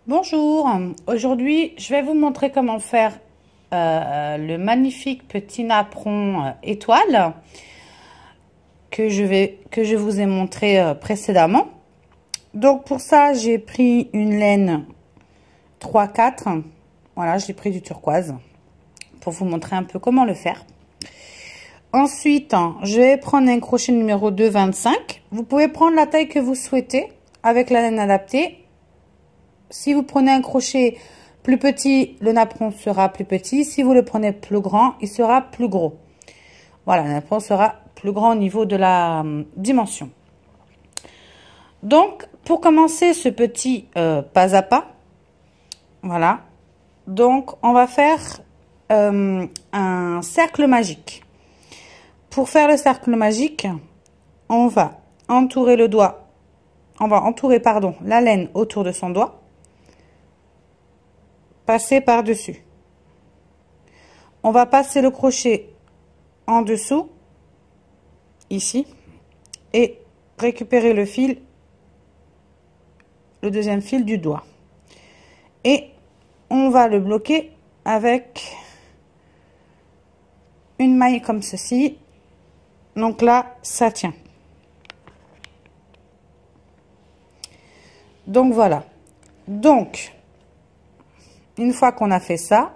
Bonjour, aujourd'hui je vais vous montrer comment faire le magnifique petit napperon étoile que je vous ai montré précédemment. Donc pour ça j'ai pris une laine 3-4, voilà, j'ai pris du turquoise pour vous montrer un peu comment le faire. Ensuite je vais prendre un crochet numéro 2,25. Vous pouvez prendre la taille que vous souhaitez avec la laine adaptée. Si vous prenez un crochet plus petit, le napperon sera plus petit. Si vous le prenez plus grand, il sera plus gros. Voilà, le napperon sera plus grand au niveau de la dimension. Donc, pour commencer ce petit pas à pas, voilà. Donc, on va faire un cercle magique. Pour faire le cercle magique, on va entourer le doigt. On va entourer, pardon, la laine autour de son doigt. Passer par-dessus. On va passer le crochet en dessous, ici, et récupérer le fil, le deuxième fil du doigt. Et on va le bloquer avec une maille comme ceci. Donc là, ça tient. Donc voilà. Donc, une fois qu'on a fait ça,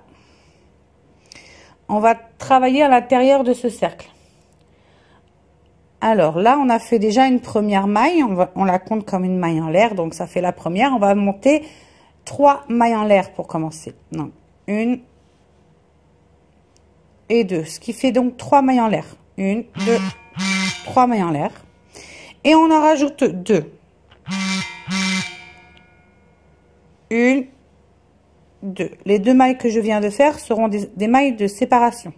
on va travailler à l'intérieur de ce cercle. Alors là, on a fait déjà une première maille. On la compte comme une maille en l'air. Donc ça fait la première. On va monter 3 mailles en l'air pour commencer. Non, 1 et 2. Ce qui fait donc 3 mailles en l'air. 1, 2, 3 mailles en l'air. Et on en rajoute 2. 1, 2. Les 2 mailles que je viens de faire seront des mailles de séparation.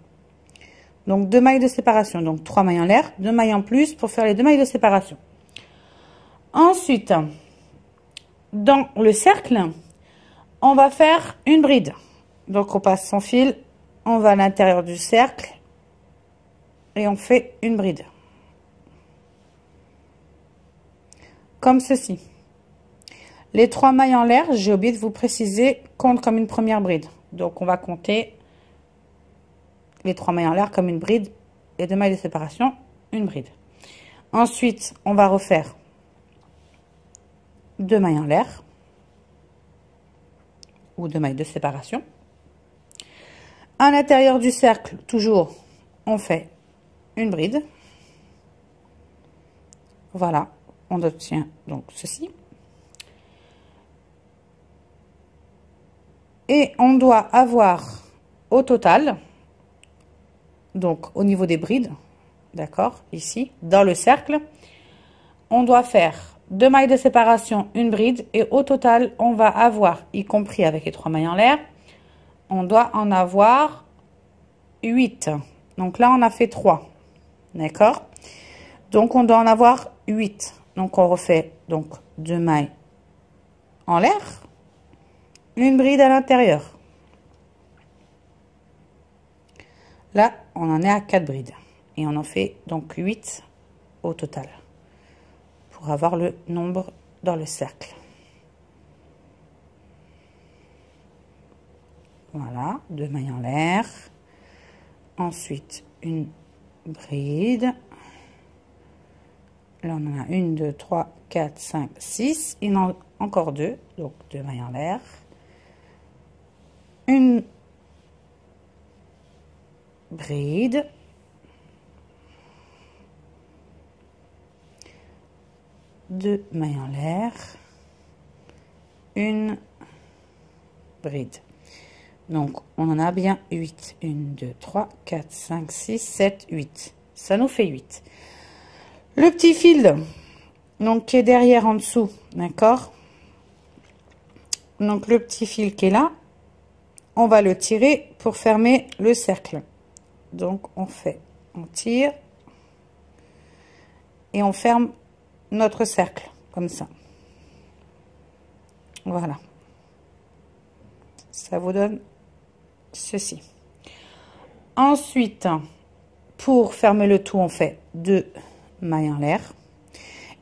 Donc 2 mailles de séparation. Donc 3 mailles en l'air, 2 mailles en plus pour faire les 2 mailles de séparation. Ensuite, dans le cercle, on va faire une bride. Donc on passe son fil, on va à l'intérieur du cercle et on fait une bride. Comme ceci. Les 3 mailles en l'air, j'ai oublié de vous préciser, comptent comme une première bride. Donc, on va compter les 3 mailles en l'air comme une bride. Les 2 mailles de séparation, une bride. Ensuite, on va refaire 2 mailles en l'air. Ou 2 mailles de séparation. À l'intérieur du cercle, toujours, on fait une bride. Voilà, on obtient donc ceci. Et on doit avoir au total, donc au niveau des brides, d'accord, ici, dans le cercle, on doit faire 2 mailles de séparation, une bride, et au total, on va avoir, y compris avec les 3 mailles en l'air, on doit en avoir 8. Donc là, on a fait 3, d'accord? Donc, on doit en avoir 8. Donc, on refait donc 2 mailles en l'air. Une bride à l'intérieur. Là, on en est à 4 brides. Et on en fait donc 8 au total. Pour avoir le nombre dans le cercle. Voilà, 2 mailles en l'air. Ensuite, une bride. Là, on en a 1, 2, 3, 4, 5, 6. Il en a encore 2. Donc, 2 mailles en l'air. Une bride, deux mailles en l'air, une bride. Donc on en a bien 8. 1, 2, 3, 4, 5, 6, 7, 8. Ça nous fait 8. Le petit fil, donc qui est derrière en dessous, d'accord? Donc le petit fil qui est là, on va le tirer pour fermer le cercle. Donc on tire et on ferme notre cercle comme ça. Voilà. Ça vous donne ceci. Ensuite, pour fermer le tout, on fait 2 mailles en l'air.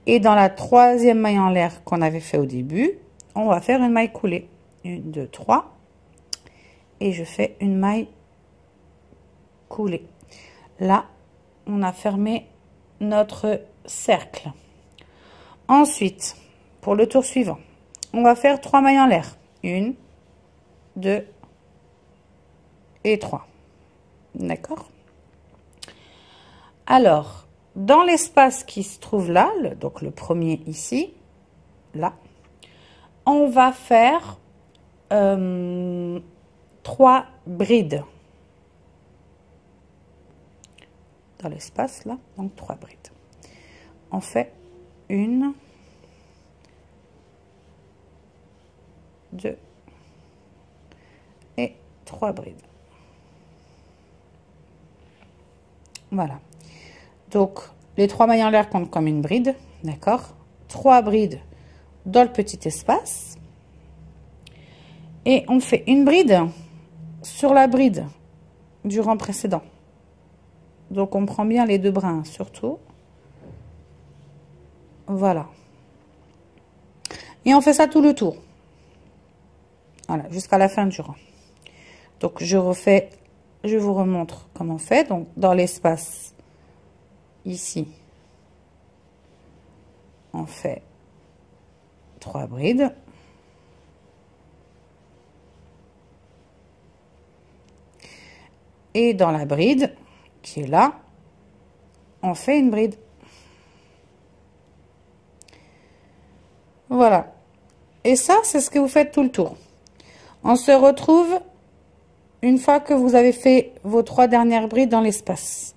Et dans la 3e maille en l'air qu'on avait fait au début, on va faire une maille coulée. 1, 2, 3. Et je fais une maille coulée. Là, on a fermé notre cercle. Ensuite, pour le tour suivant, on va faire 3 mailles en l'air. 1, 2 et 3. D'accord? Alors, dans l'espace qui se trouve là, donc le premier ici, là, on va faire 3 brides. Dans l'espace là, donc 3 brides. On fait 1, 2 et 3 brides. Voilà. Donc, les 3 mailles en l'air comptent comme une bride, d'accord? 3 brides dans le petit espace. Et on fait une bride sur la bride du rang précédent. Donc, on prend bien les 2 brins, surtout. Voilà. Et on fait ça tout le tour. Voilà, jusqu'à la fin du rang. Donc, je refais, je vous remontre comment on fait. Donc, dans l'espace, ici, on fait 3 brides. Et dans la bride, qui est là, on fait une bride. Voilà. Et ça, c'est ce que vous faites tout le tour. On se retrouve une fois que vous avez fait vos 3 dernières brides dans l'espace.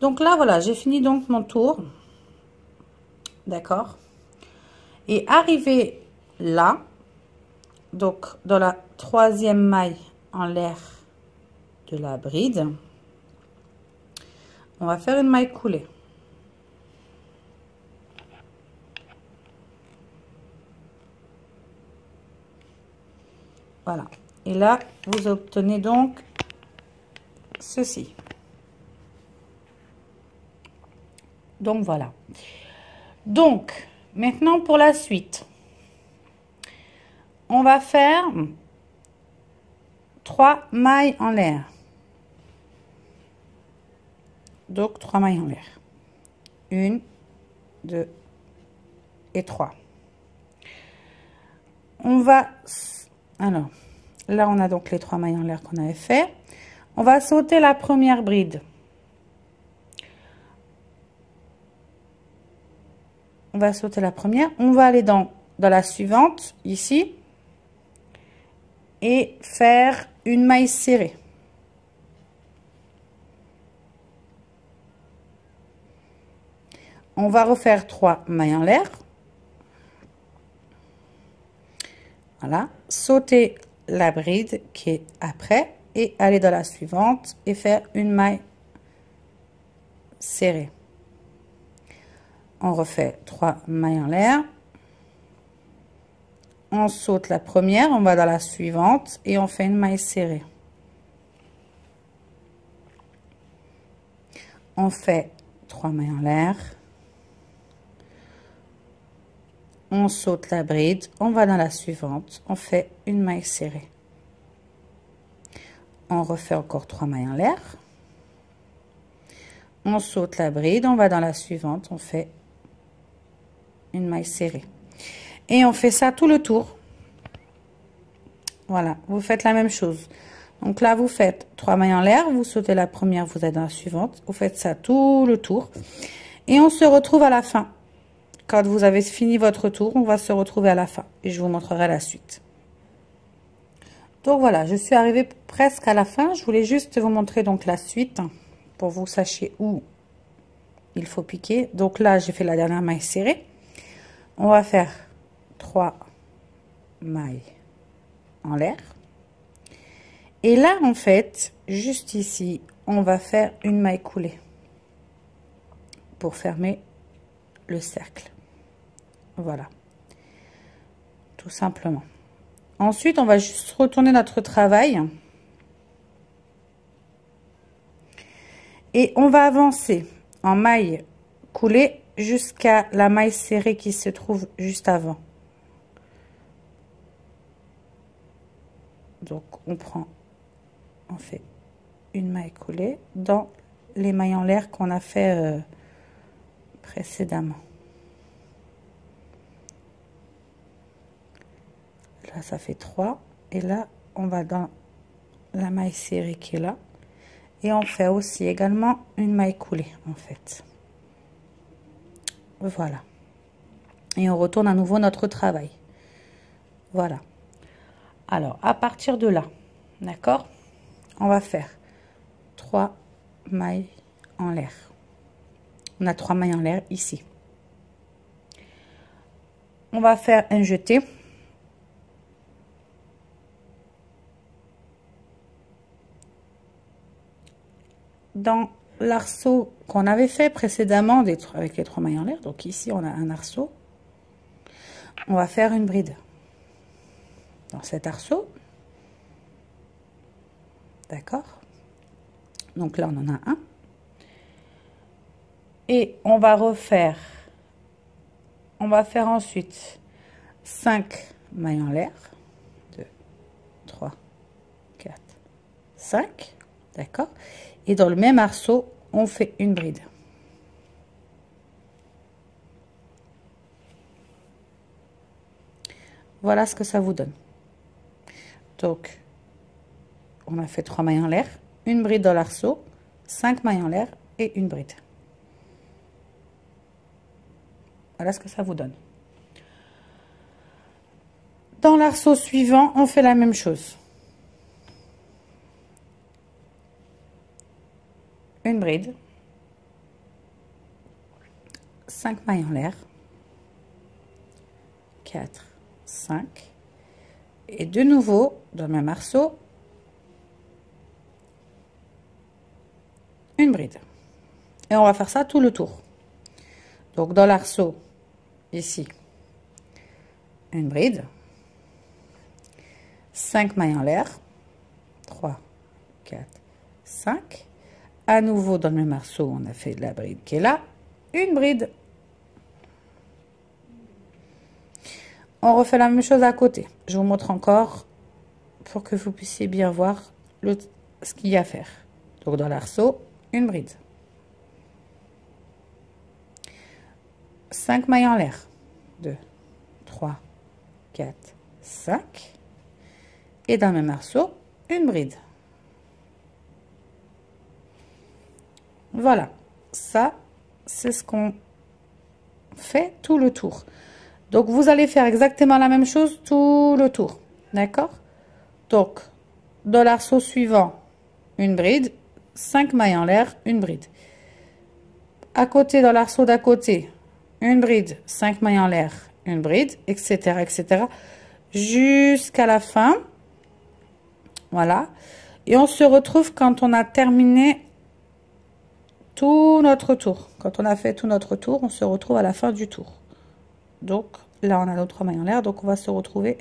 Donc là, voilà, j'ai fini donc mon tour. D'accord? Et arrivé là, donc dans la 3e maille en l'air de la bride, on va faire une maille coulée. Voilà. Et là, vous obtenez donc ceci. Donc, voilà. Donc, maintenant pour la suite. On va faire 3 mailles en l'air. Donc, 3 mailles en l'air. 1, 2 et 3. On va... Alors, là, on a donc les 3 mailles en l'air qu'on avait fait. On va sauter la première bride. On va sauter la première. On va aller dans la suivante, ici. Et faire une maille serrée. On va refaire 3 mailles en l'air. Voilà. Sauter la bride qui est après et aller dans la suivante et faire une maille serrée. On refait 3 mailles en l'air. On saute la première, on va dans la suivante et on fait une maille serrée. On fait 3 mailles en l'air. On saute la bride, on va dans la suivante, on fait une maille serrée. On refait encore 3 mailles en l'air. On saute la bride, on va dans la suivante, on fait une maille serrée. Et on fait ça tout le tour. Voilà, vous faites la même chose. Donc là, vous faites 3 mailles en l'air, vous sautez la première, vous êtes dans la suivante. Vous faites ça tout le tour. Et on se retrouve à la fin. Quand vous avez fini votre tour, on va se retrouver à la fin. Et je vous montrerai la suite. Donc voilà, je suis arrivée presque à la fin. Je voulais juste vous montrer donc la suite. Pour que vous sachiez où il faut piquer. Donc là, j'ai fait la dernière maille serrée. On va faire 3 mailles en l'air. Et là, en fait, juste ici, on va faire une maille coulée pour fermer le cercle. Voilà. Tout simplement. Ensuite, on va juste retourner notre travail. Et on va avancer en maille coulée jusqu'à la maille serrée qui se trouve juste avant. Donc on fait une maille coulée dans les mailles en l'air qu'on a fait précédemment. Là ça fait 3 et là on va dans la maille serrée qui est là et on fait aussi également une maille coulée en fait. Voilà, et on retourne à nouveau notre travail. Voilà, alors à partir de là, d'accord, on va faire 3 mailles en l'air. On a 3 mailles en l'air ici. On va faire un jeté. Dans l'arceau qu'on avait fait précédemment avec les 3 mailles en l'air, donc ici on a un arceau, on va faire une bride dans cet arceau, d'accord, donc là on en a un, et on va faire ensuite 5 mailles en l'air, 2, 3, 4, 5, d'accord, et dans le même arceau on fait une bride. Voilà ce que ça vous donne. Donc on a fait 3 mailles en l'air, une bride dans l'arceau, 5 mailles en l'air et une bride. Voilà ce que ça vous donne. Dans l'arceau suivant, on fait la même chose. Une bride, 5 mailles en l'air, 4, 5, et de nouveau dans le même arceau, une bride. Et on va faire ça tout le tour. Donc dans l'arceau, ici, une bride, 5 mailles en l'air, 3, 4, 5. À nouveau dans le même arceau, on a fait la bride qui est là, une bride. On refait la même chose à côté. Je vous montre encore pour que vous puissiez bien voir ce qu'il y a à faire. Donc dans l'arceau, une bride. 5 mailles en l'air. 2, 3, 4, 5. Et dans le même arceau, une bride. Voilà, ça, c'est ce qu'on fait tout le tour. Donc, vous allez faire exactement la même chose tout le tour, d'accord? Donc, dans l'arceau suivant, une bride, 5 mailles en l'air, une bride. À côté, dans l'arceau d'à côté, une bride, 5 mailles en l'air, une bride, etc., etc., jusqu'à la fin. Voilà. Et on se retrouve quand on a terminé tout notre tour. Quand on a fait tout notre tour, on se retrouve à la fin du tour. Donc là on a nos 3 mailles en l'air, donc on va se retrouver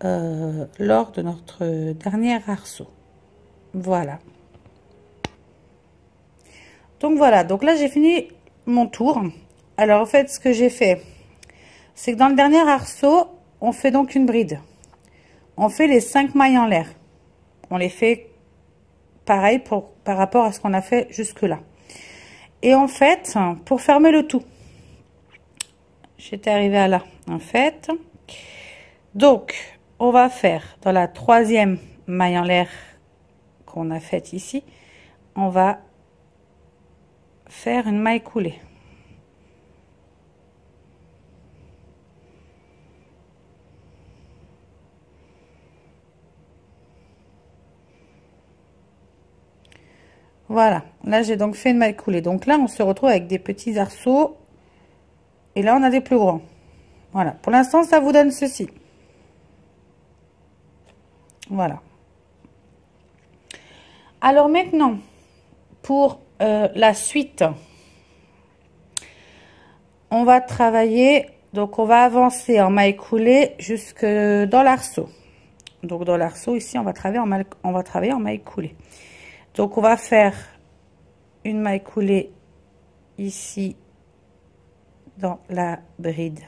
lors de notre dernier arceau. Voilà. Donc voilà, donc là j'ai fini mon tour. Alors en fait ce que j'ai fait, c'est que dans le dernier arceau, on fait donc une bride. On fait les 5 mailles en l'air. On les fait pareil par rapport à ce qu'on a fait jusque là. Et en fait, pour fermer le tout, j'étais arrivée à là, en fait. Donc, on va faire dans la 3e maille en l'air qu'on a faite ici, on va faire une maille coulée. Voilà, là j'ai donc fait une maille coulée. Donc là, on se retrouve avec des petits arceaux. Et là, on a des plus grands. Voilà, pour l'instant, ça vous donne ceci. Voilà. Alors maintenant, pour la suite, on va travailler, donc on va avancer en maille coulée jusque dans l'arceau. Donc dans l'arceau, ici, on va travailler en maille coulée. Donc on va faire une maille coulée ici dans la bride.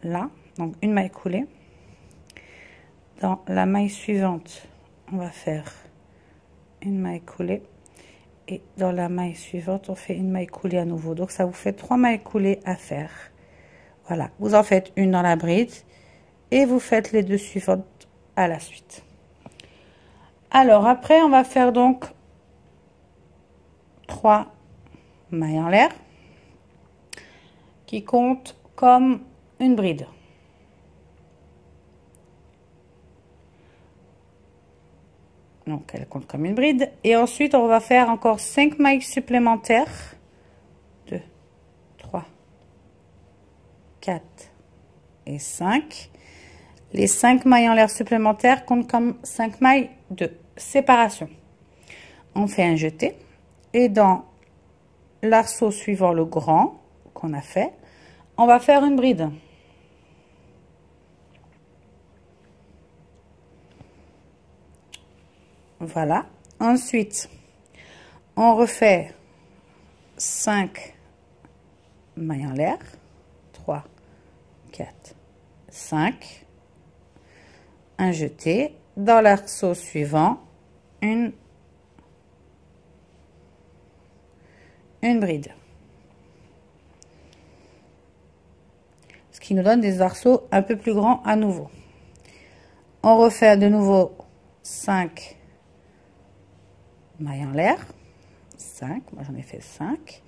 Là, donc une maille coulée. dans la maille suivante, on va faire une maille coulée. Et dans la maille suivante, on fait une maille coulée à nouveau. Donc, ça vous fait 3 mailles coulées à faire. Voilà, vous en faites une dans la bride et vous faites les 2 suivantes à la suite. Alors, après, on va faire donc 3 mailles en l'air qui comptent comme une bride. Donc, elle compte comme une bride. Et ensuite, on va faire encore 5 mailles supplémentaires. 2, 3, 4 et 5. Les 5 mailles en l'air supplémentaires comptent comme 5 mailles de séparation. On fait un jeté. Et dans l'arceau suivant le grand qu'on a fait, on va faire une bride. Voilà. Ensuite, on refait 5 mailles en l'air. 3, 4, 5. Un jeté. Dans l'arceau suivant, une bride. Ce qui nous donne des arceaux un peu plus grands à nouveau. On refait de nouveau 5 mailles en l'air. 5, moi j'en ai fait 5.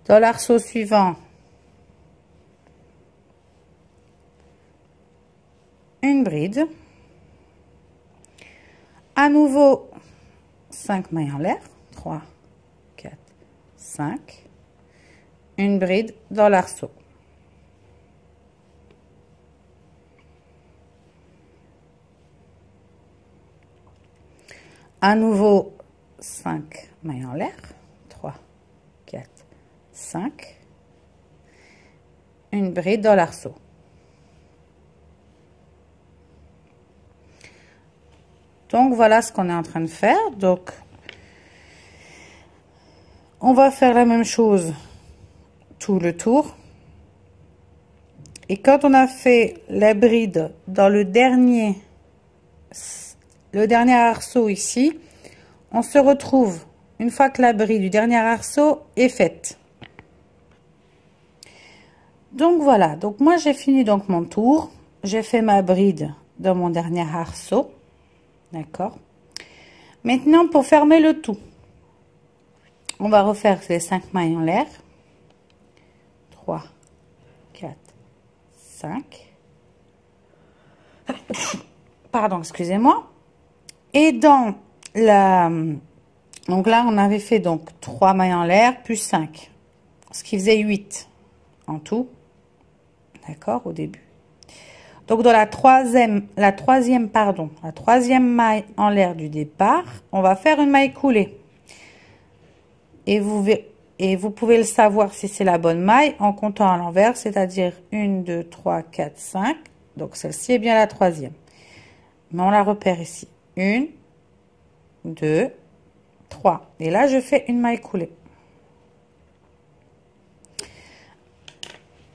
Dans l'arceau suivant, une bride. À nouveau 5 mailles en l'air. 3, 4, 5. Une bride dans l'arceau. À nouveau 5 mailles en l'air. 3, 4, 5. Une bride dans l'arceau. Donc, voilà ce qu'on est en train de faire. Donc, on va faire la même chose tout le tour. Et quand on a fait la bride dans le dernier arceau ici, on se retrouve une fois que la bride du dernier arceau est faite. Donc, voilà. Donc, moi, j'ai fini donc mon tour. J'ai fait ma bride dans mon dernier arceau. D'accord. Maintenant, pour fermer le tout, on va refaire les 5 mailles en l'air. 3, 4, 5. Pardon, excusez-moi. Et dans la... Donc là, on avait fait donc 3 mailles en l'air plus 5. Ce qui faisait 8 en tout. D'accord, au début. Donc, dans la troisième maille en l'air du départ, on va faire une maille coulée. Et vous pouvez le savoir si c'est la bonne maille en comptant à l'envers, c'est-à-dire 1, 2, 3, 4, 5. Donc, celle-ci est bien la troisième. Mais on la repère ici. 1, 2, 3. Et là, je fais une maille coulée.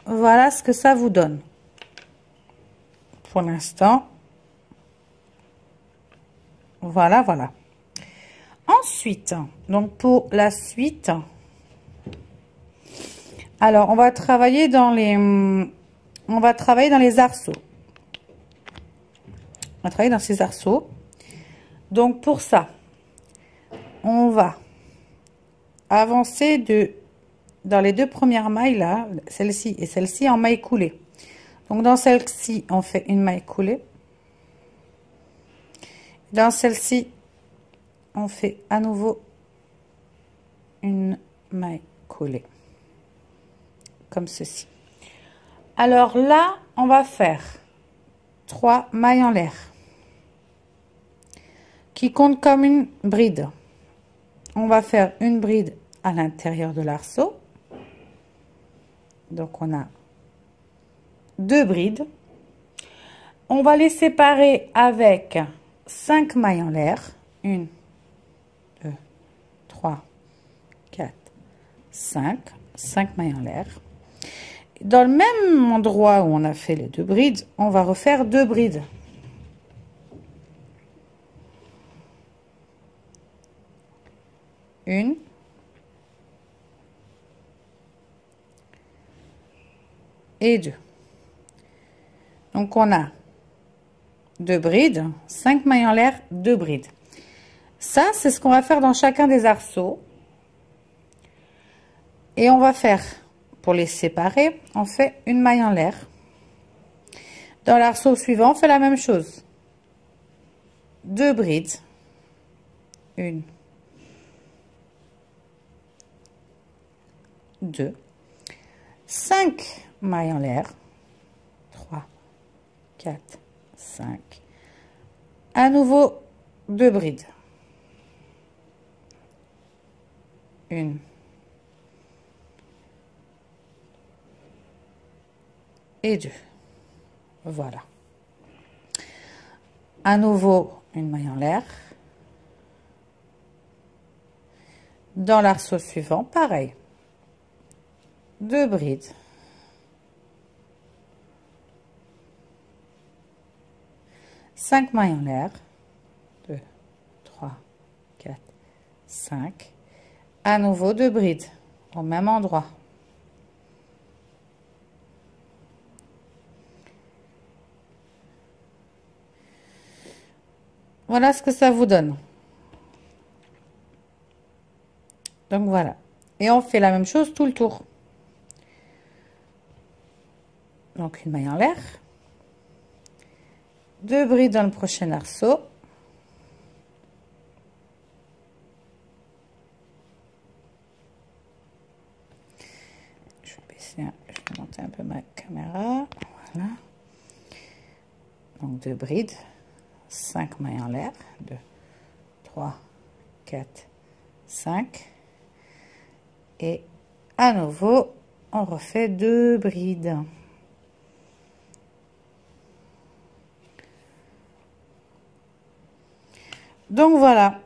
Voilà ce que ça vous donne. Pour l'instant, voilà. Ensuite, donc pour la suite, alors on va travailler dans les arceaux. On va travailler dans ces arceaux. Donc pour ça, on va avancer dans les 2 premières mailles là, celle-ci et celle-ci en maille coulée. Donc, dans celle-ci, on fait une maille coulée. Dans celle-ci, on fait à nouveau une maille coulée. Comme ceci. Alors là, on va faire 3 mailles en l'air. Qui comptent comme une bride. On va faire une bride à l'intérieur de l'arceau. Donc, on a 2 brides. On va les séparer avec 5 mailles en l'air. 1, 2, 3, 4, 5. 5 mailles en l'air. Dans le même endroit où on a fait les 2 brides, on va refaire 2 brides. 1 et 2. Donc on a 2 brides, 5 mailles en l'air, 2 brides. Ça, c'est ce qu'on va faire dans chacun des arceaux. Et on va faire, pour les séparer, on fait une maille en l'air. Dans l'arceau suivant, on fait la même chose. 2 brides. 1, 2, 5 mailles en l'air. 3, 4, 5. À nouveau, 2 brides. 1, et 2. Voilà. À nouveau, une maille en l'air. Dans l'arceau suivant, pareil. 2 brides. 5 mailles en l'air. 2, 3, 4, 5. À nouveau, 2 brides au même endroit. Voilà ce que ça vous donne. Donc voilà. Et on fait la même chose tout le tour. Donc une maille en l'air. 2 brides dans le prochain arceau. Je vais monter un peu ma caméra. Voilà. Donc 2 brides. 5 mailles en l'air, 2, 3, 4, 5. Et à nouveau, on refait 2 brides. Donc voilà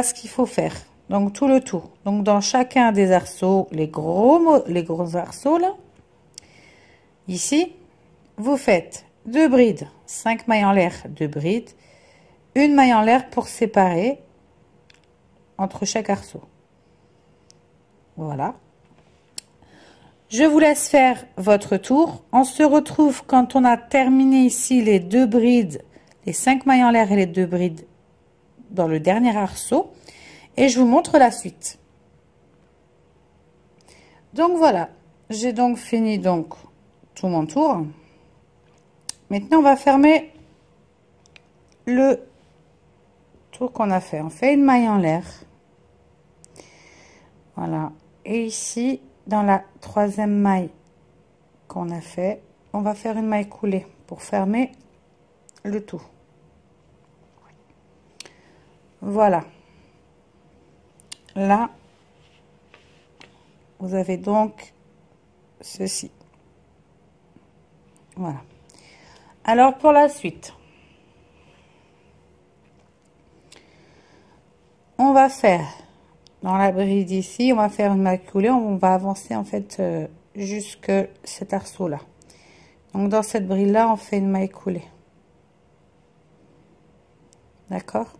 ce qu'il faut faire. Donc tout le tour. Donc dans chacun des arceaux, les gros arceaux là, ici, vous faites 2 brides, 5 mailles en l'air, 2 brides, une maille en l'air pour séparer entre chaque arceau. Voilà. Je vous laisse faire votre tour. On se retrouve quand on a terminé ici les 2 brides, les 5 mailles en l'air et les 2 brides dans le dernier arceau. Et je vous montre la suite. Donc voilà, j'ai donc fini tout mon tour. Maintenant, on va fermer le tour qu'on a fait. On fait une maille en l'air. Voilà. Et ici, dans la 3e maille qu'on a fait, on va faire une maille coulée pour fermer le tout. Voilà. Là, vous avez donc ceci. Voilà. Alors pour la suite, on va faire dans la bride ici, on va faire une maille coulée, on va avancer en fait jusque cet arceau là. Donc dans cette bride là, on fait une maille coulée. D'accord?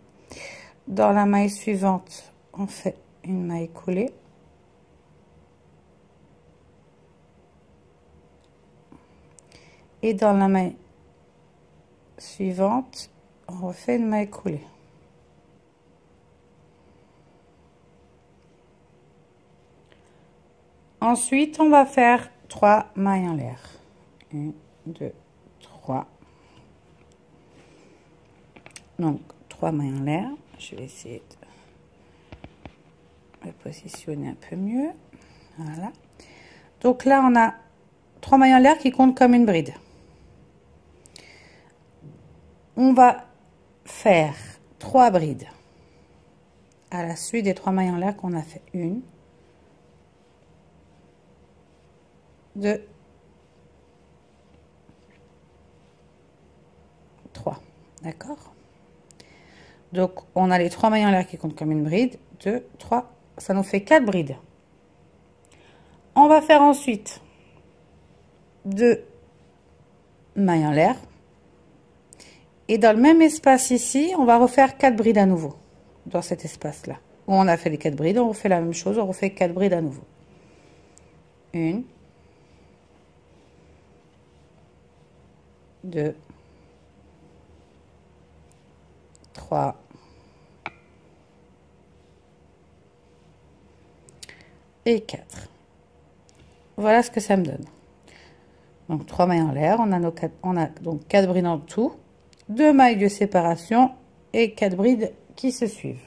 Dans la maille suivante, on fait une maille coulée. Et dans la maille suivante, on refait une maille coulée. Ensuite, on va faire 3 mailles en l'air. 1, 2, 3. Donc, 3 mailles en l'air. Je vais essayer de me positionner un peu mieux. Voilà. Donc là, on a 3 mailles en l'air qui comptent comme une bride. On va faire 3 brides à la suite des 3 mailles en l'air qu'on a fait. 1, 2, 3. D'accord? Donc, on a les 3 mailles en l'air qui comptent comme une bride. 2, 3. Ça nous fait 4 brides. On va faire ensuite 2 mailles en l'air. Et dans le même espace ici, on va refaire 4 brides à nouveau. Dans cet espace-là. où on a fait les 4 brides, on refait la même chose, on refait 4 brides à nouveau. 1, 2, 3, et 4. Voilà ce que ça me donne. Donc 3 mailles en l'air, on a donc 4 brides en tout, 2 mailles de séparation et 4 brides qui se suivent.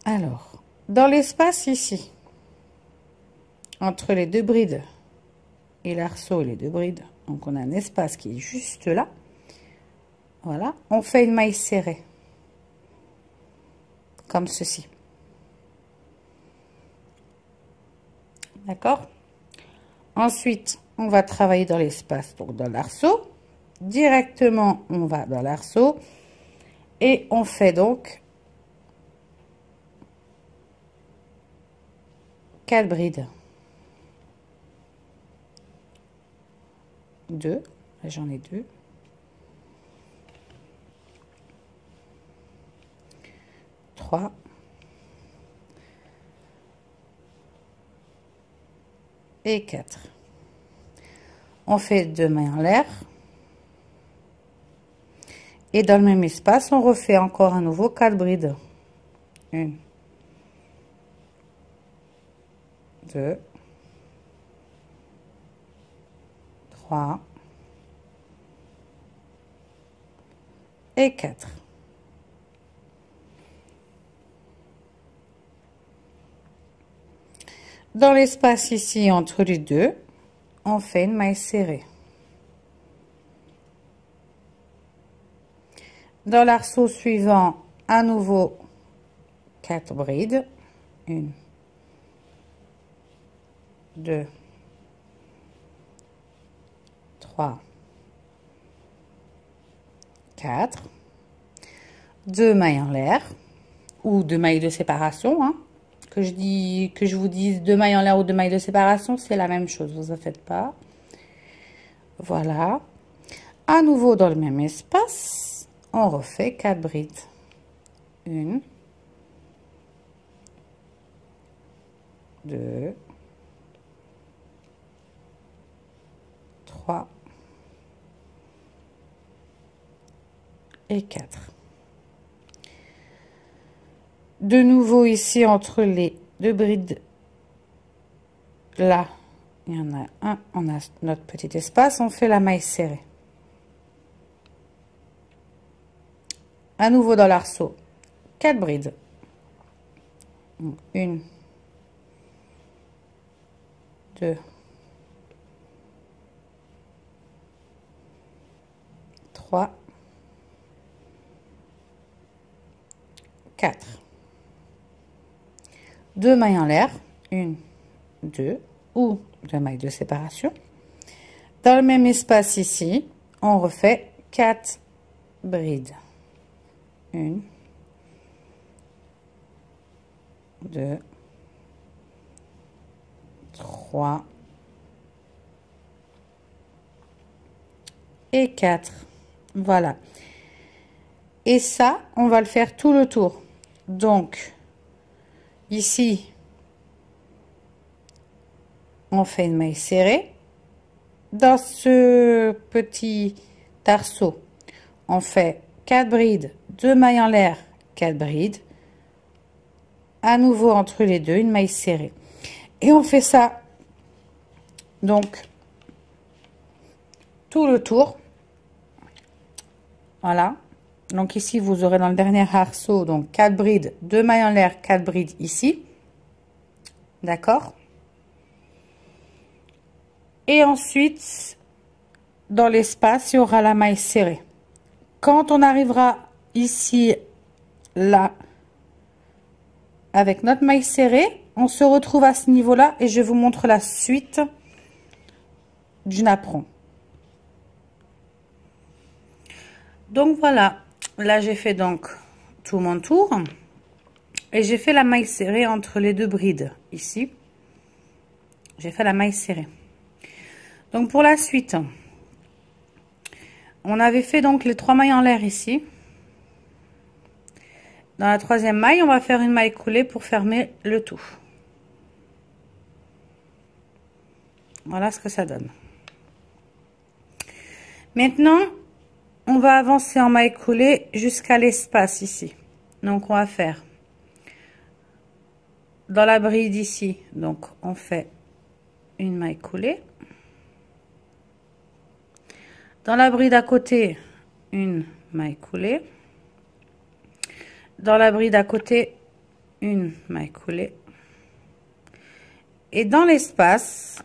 Alors, dans l'espace ici, entre les 2 brides et l'arceau et les 2 brides, donc on a un espace qui est juste là. Voilà, on fait une maille serrée, comme ceci. D'accord? Ensuite, on va travailler dans l'espace, donc dans l'arceau. Directement, on va dans l'arceau et on fait donc 4 brides. 2, j'en ai 2. 3. Et 4. On fait 2 mailles en l'air. Et dans le même espace, on refait encore à nouveau 4 brides. 1, 2, 3 et 4. Dans l'espace ici entre les deux, on fait une maille serrée. Dans l'arceau suivant, à nouveau 4 brides. 1, 2, 3, 4. 2 mailles en l'air ou 2 mailles de séparation, hein. Que je vous dise 2 mailles en l'air ou 2 mailles de séparation, c'est la même chose, vous en faites pas. Voilà. À nouveau dans le même espace, on refait 4 brides. 1, 2, 3 et 4. De nouveau ici entre les 2 brides, là il y en a un, on a notre petit espace, on fait la maille serrée. À nouveau dans l'arceau, 4 brides. 1, 2, 3, 4. 2 mailles en l'air, 1, 2 ou 2 mailles de séparation. Dans le même espace ici, on refait 4 brides. 1, 2, 3 et 4. Voilà. Et ça, on va le faire tout le tour. Donc, ici, on fait une maille serrée. Dans ce petit arceau, on fait 4 brides, 2 mailles en l'air, 4 brides. À nouveau entre les deux, une maille serrée. Et on fait ça, donc, tout le tour. Voilà. Donc ici, vous aurez dans le dernier arceau, donc 4 brides, 2 mailles en l'air, 4 brides ici. D'accord? Et ensuite, dans l'espace, il y aura la maille serrée. Quand on arrivera ici, là, avec notre maille serrée, on se retrouve à ce niveau-là et je vous montre la suite du napperon. Donc voilà, là j'ai fait donc tout mon tour et j'ai fait la maille serrée entre les 2 brides ici. J'ai fait la maille serrée. Donc pour la suite, on avait fait donc les 3 mailles en l'air ici. Dans la 3e maille, on va faire une maille coulée pour fermer le tout. Voilà ce que ça donne. Maintenant, on va avancer en maille coulée jusqu'à l'espace ici. Donc, on va faire dans la bride ici. Donc, on fait une maille coulée. Dans la bride à côté, une maille coulée. Dans la bride à côté, une maille coulée. Et dans l'espace,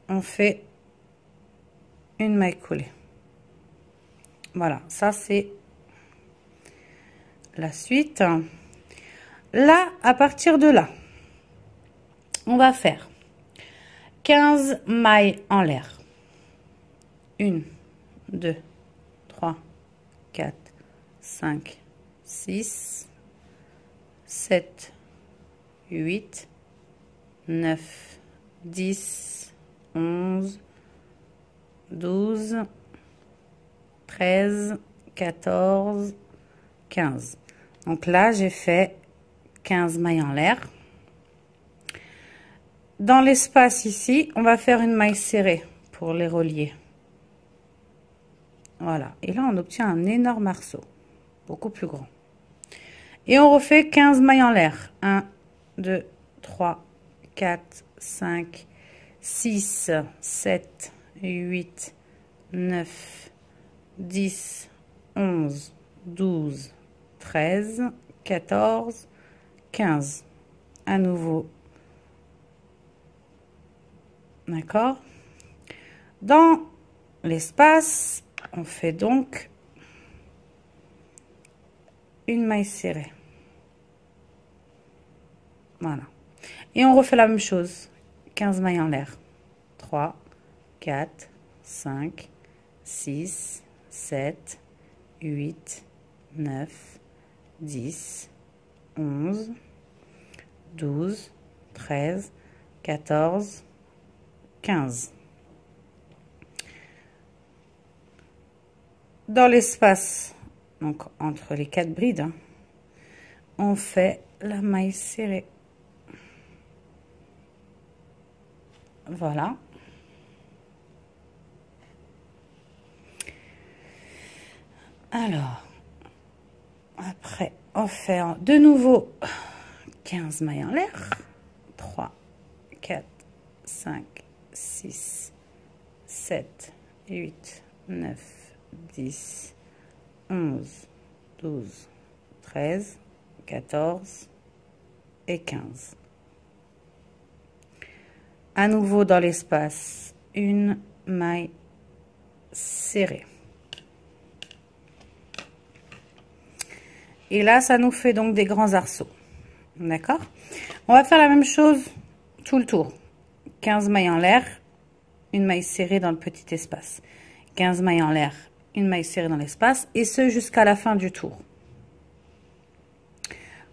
on fait une maille coulée. Voilà, ça c'est la suite. Là, à partir de là, on va faire 15 mailles en l'air. 1, 2, 3, 4, 5, 6, 7, 8, 9, 10, 11, 12, 13, 14, 15. Donc là, j'ai fait 15 mailles en l'air. Dans l'espace ici, on va faire une maille serrée pour les relier. Voilà. Et là, on obtient un énorme arceau, beaucoup plus grand. Et on refait 15 mailles en l'air. 1, 2, 3, 4, 5, 6, 7, 8, 9, 10, 11, 12, 13, 14, 15. À nouveau. D'accord? Dans l'espace, on fait donc une maille serrée. Voilà. Et on refait la même chose. 15 mailles en l'air. 3, 4, 5, 6, 7, 8, 9, 10, 11, 12, 13, 14, 15. Dans l'espace, donc entre les 4 brides, hein, on fait la maille serrée. Voilà. Alors, après, on fait de nouveau 15 mailles en l'air. 3, 4, 5, 6, 7, 8, 9, 10, 11, 12, 13, 14 et 15. À nouveau dans l'espace, une maille serrée. Et là, ça nous fait donc des grands arceaux. D'accord? On va faire la même chose tout le tour. 15 mailles en l'air, une maille serrée dans le petit espace. 15 mailles en l'air, une maille serrée dans l'espace, et ce jusqu'à la fin du tour.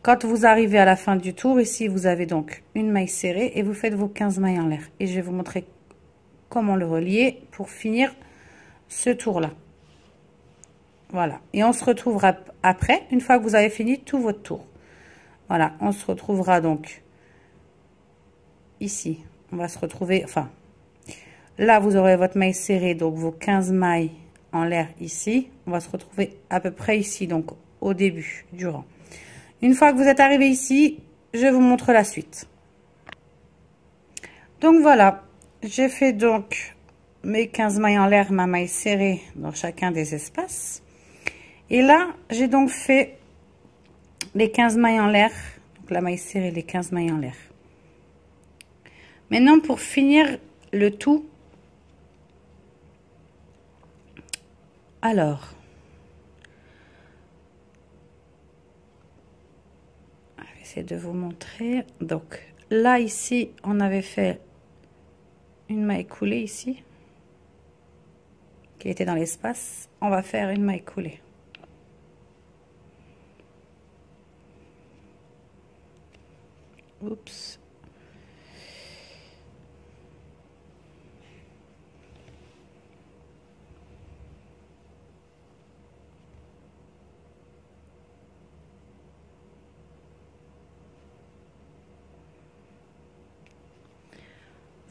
Quand vous arrivez à la fin du tour, ici, vous avez donc une maille serrée et vous faites vos 15 mailles en l'air. Et je vais vous montrer comment le relier pour finir ce tour-là. Voilà. Et on se retrouvera après, une fois que vous avez fini tout votre tour. Voilà. On se retrouvera donc ici. On va se retrouver, enfin, là, vous aurez votre maille serrée, donc vos 15 mailles en l'air ici. On va se retrouver à peu près ici, donc au début du rang. Une fois que vous êtes arrivé ici, je vous montre la suite. Donc voilà, j'ai fait donc mes 15 mailles en l'air, ma maille serrée dans chacun des espaces. Et là, j'ai donc fait les 15 mailles en l'air, donc la maille serrée, les 15 mailles en l'air. Maintenant, pour finir le tout, alors, je vais essayer de vous montrer. Donc là, ici, on avait fait une maille coulée ici, qui était dans l'espace. On va faire une maille coulée. Oups.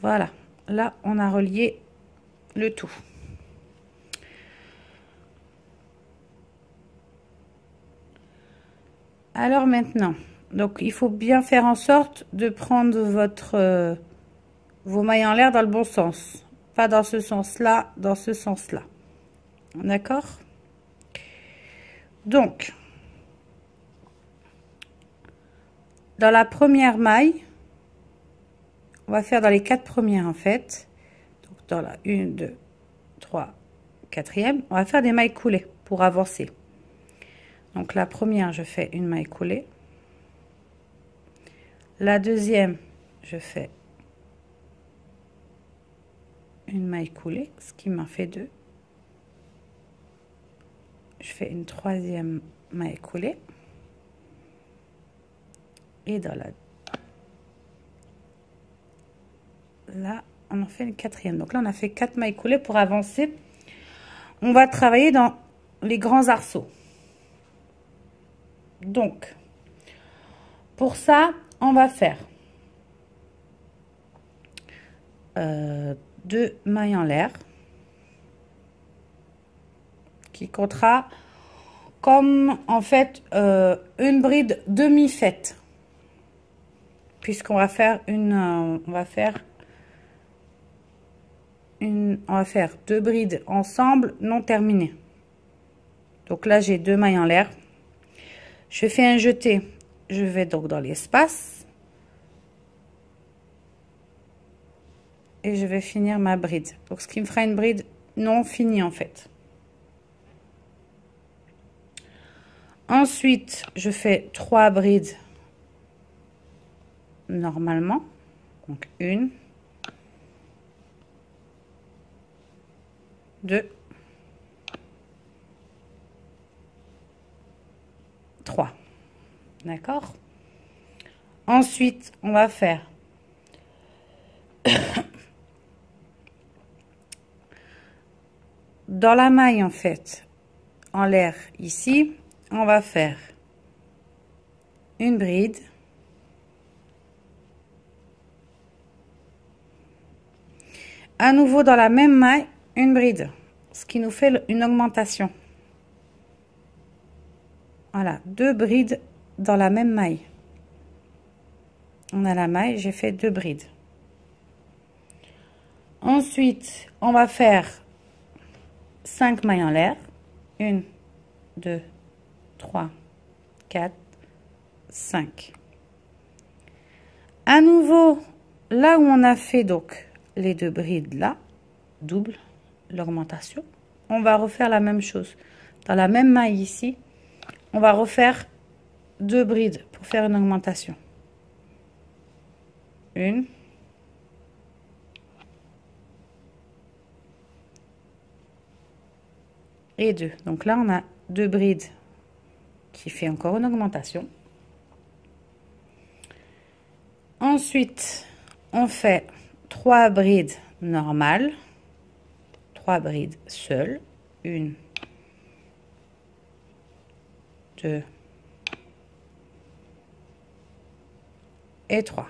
Voilà, là on a relié le tout. Alors maintenant, donc il faut bien faire en sorte de prendre vos mailles en l'air dans le bon sens. Pas dans ce sens-là, dans ce sens-là. D'accord? Donc, dans la première maille, on va faire dans les 4 premières en fait. Donc dans la 1, 2, 3, 4e, on va faire des mailles coulées pour avancer. Donc la première, je fais une maille coulée. La deuxième, je fais une maille coulée, ce qui m'en fait 2. Je fais une troisième maille coulée. Et dans là, on en fait une quatrième. Donc là, on a fait 4 mailles coulées pour avancer. On va travailler dans les grands arceaux. Donc, pour ça, on va faire 2 mailles en l'air qui comptera comme en fait une bride demi-faite, puisqu'on va faire on va faire 2 brides ensemble non terminées. Donc là, j'ai 2 mailles en l'air. Je fais un jeté, je vais donc dans l'espace et je vais finir ma bride. Donc ce qui me fera une bride non finie en fait. Ensuite, je fais 3 brides normalement. Donc 1, 2, 3. D'accord? Ensuite, on va faire dans la maille en fait, en l'air ici, on va faire une bride. À nouveau dans la même maille, une bride, ce qui nous fait une augmentation. Voilà, 2 brides dans la même maille. On a la maille, j'ai fait 2 brides. Ensuite, on va faire 5 mailles en l'air. 1, 2, 3, 4, 5. À nouveau, là où on a fait donc les 2 brides là, double l'augmentation, on va refaire la même chose. Dans la même maille ici, on va refaire 2 brides pour faire une augmentation. 1, et 2. Donc là, on a 2 brides qui fait encore une augmentation. Ensuite, on fait 3 brides normales, 3 brides seules, 1, 2 et 3.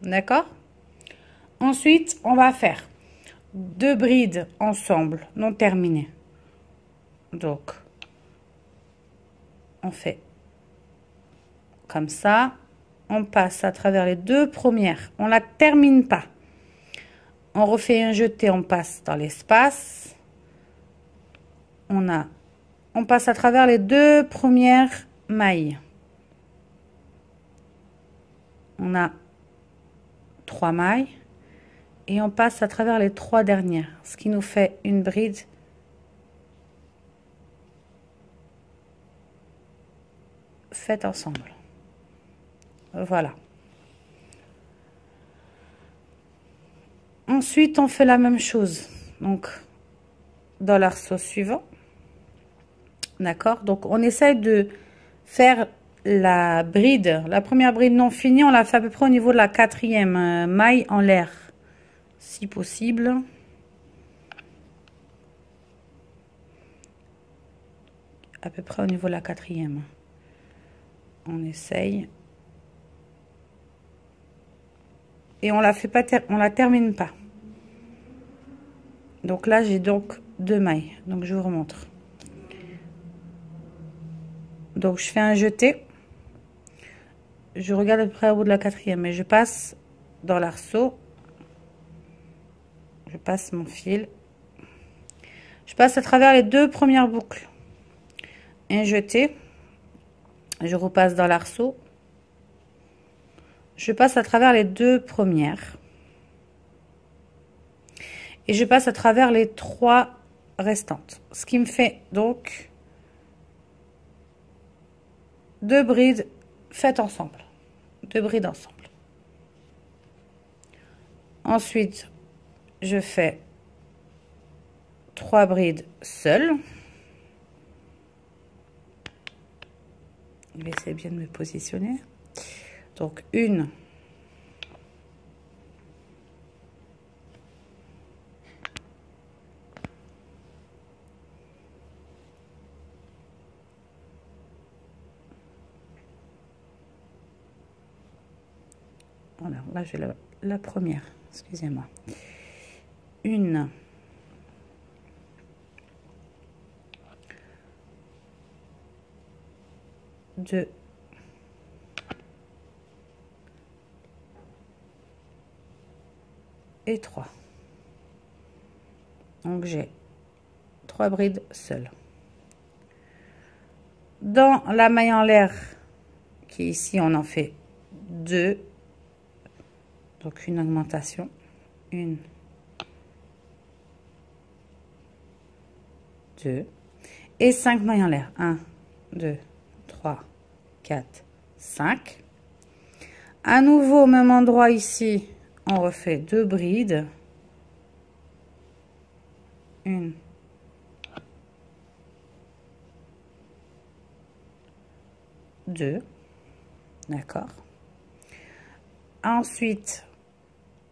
D'accord? Ensuite, on va faire 2 brides ensemble non terminées. Donc, on fait comme ça. On passe à travers les 2 premières. On ne la termine pas. On refait un jeté, on passe dans l'espace. On passe à travers les 2 premières mailles. On a 3 mailles. Et on passe à travers les 3 dernières. Ce qui nous fait une bride faite ensemble. Voilà. Ensuite, on fait la même chose. Donc, dans l'arceau suivant. D'accord? Donc, on essaye de faire la bride. La première bride non finie, on la fait à peu près au niveau de la 4e maille en l'air. Si possible. À peu près au niveau de la 4e. On essaye. et on la fait pas, on la termine pas. Donc là, j'ai donc 2 mailles. Donc je vous remontre. Donc je fais un jeté. Je regarde à peu près au bout de la 4e et je passe dans l'arceau. Je passe mon fil. Je passe à travers les 2 premières boucles. Un jeté. Je repasse dans l'arceau. Je passe à travers les 2 premières. Et je passe à travers les 3 restantes. Ce qui me fait donc 2 brides faites ensemble. 2 brides ensemble. Ensuite, je fais 3 brides seules. Je vais essayer bien de me positionner. Donc, une. Voilà, là j'ai la première, excusez-moi. Une. Deux. Et 3. Donc j'ai 3 brides seules. Dans la maille en l'air, qui est ici, on en fait 2. Donc une augmentation. 1, 2. Et 5 mailles en l'air. 1, 2, 3, 4, 5. À nouveau, au même endroit ici, on refait 2 brides. 1, 2. D'accord. Ensuite,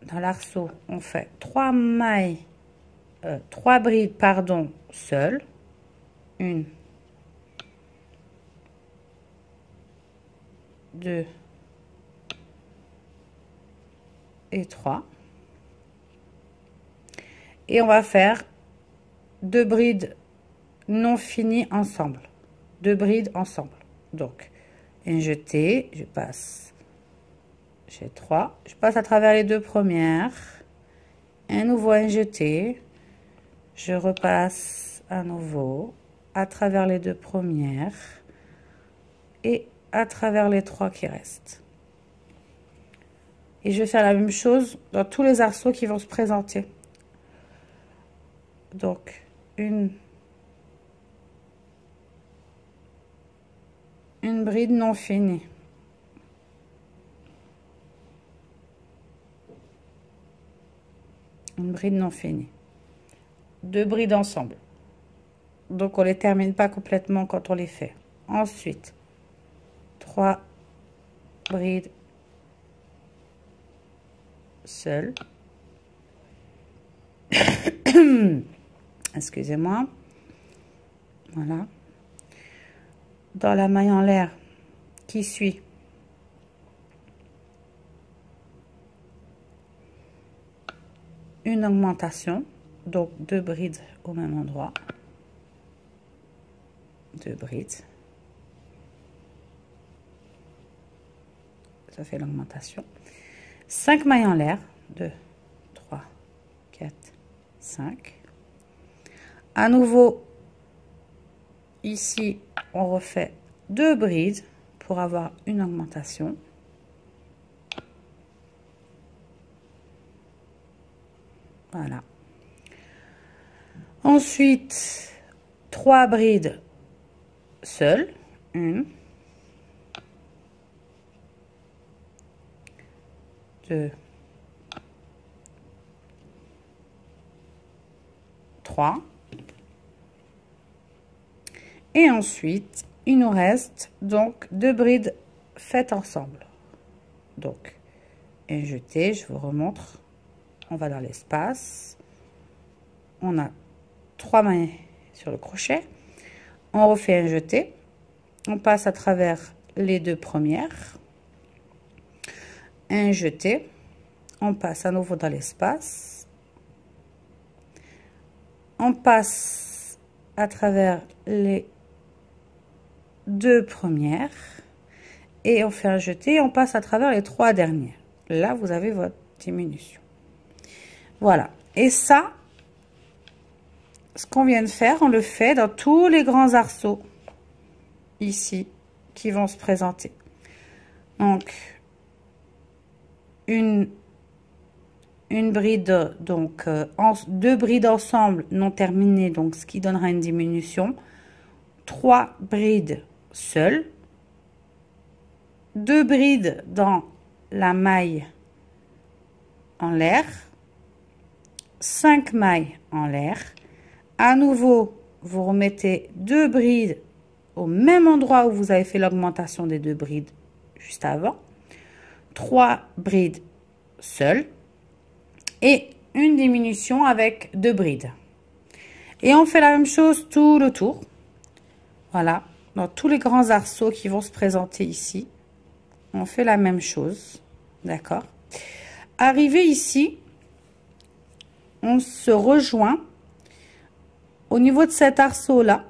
dans l'arceau, on fait 3 mailles, 3 brides, pardon, seules. 1, 2 et 3. Et on va faire 2 brides non finies ensemble. 2 brides ensemble. Donc, un jeté, je passe, j'ai 3. Je passe à travers les 2 premières. Un nouveau un jeté. Je repasse à nouveau à travers les 2 premières. Et à travers les 3 qui restent. Et je vais faire la même chose dans tous les arceaux qui vont se présenter. Donc, une bride non finie. Une bride non finie. 2 brides ensemble. Donc, on les termine pas complètement quand on les fait. Ensuite, 3 brides seules. Excusez-moi. Voilà. Dans la maille en l'air qui suit, une augmentation, donc 2 brides au même endroit. 2 brides. Ça fait l'augmentation. 5 mailles en l'air. 2, 3, 4, 5. À nouveau, ici, on refait 2 brides pour avoir une augmentation. Voilà. Ensuite, 3 brides seules. 1, 2, 3. Et ensuite, il nous reste donc 2 brides faites ensemble. Donc, un jeté, je vous remontre. On va dans l'espace. On a 3 mailles sur le crochet. On refait un jeté. On passe à travers les 2 premières. Un jeté. on passe à nouveau dans l'espace, on passe à travers les deux premières et on fait un jeté et on passe à travers les trois dernières. Là vous avez votre diminution. Voilà, et ça, ce qu'on vient de faire, on le fait dans tous les grands arceaux ici qui vont se présenter. Donc une bride, donc deux brides ensemble non terminées, donc ce qui donnera une diminution. 3 brides seules, 2 brides dans la maille en l'air, 5 mailles en l'air. À nouveau, vous remettez 2 brides au même endroit où vous avez fait l'augmentation des 2 brides juste avant, 3 brides seules et une diminution avec 2 brides. Et on fait la même chose tout le tour. Voilà, dans tous les grands arceaux qui vont se présenter ici, on fait la même chose, d'accord. Arrivé ici, on se rejoint au niveau de cet arceau là,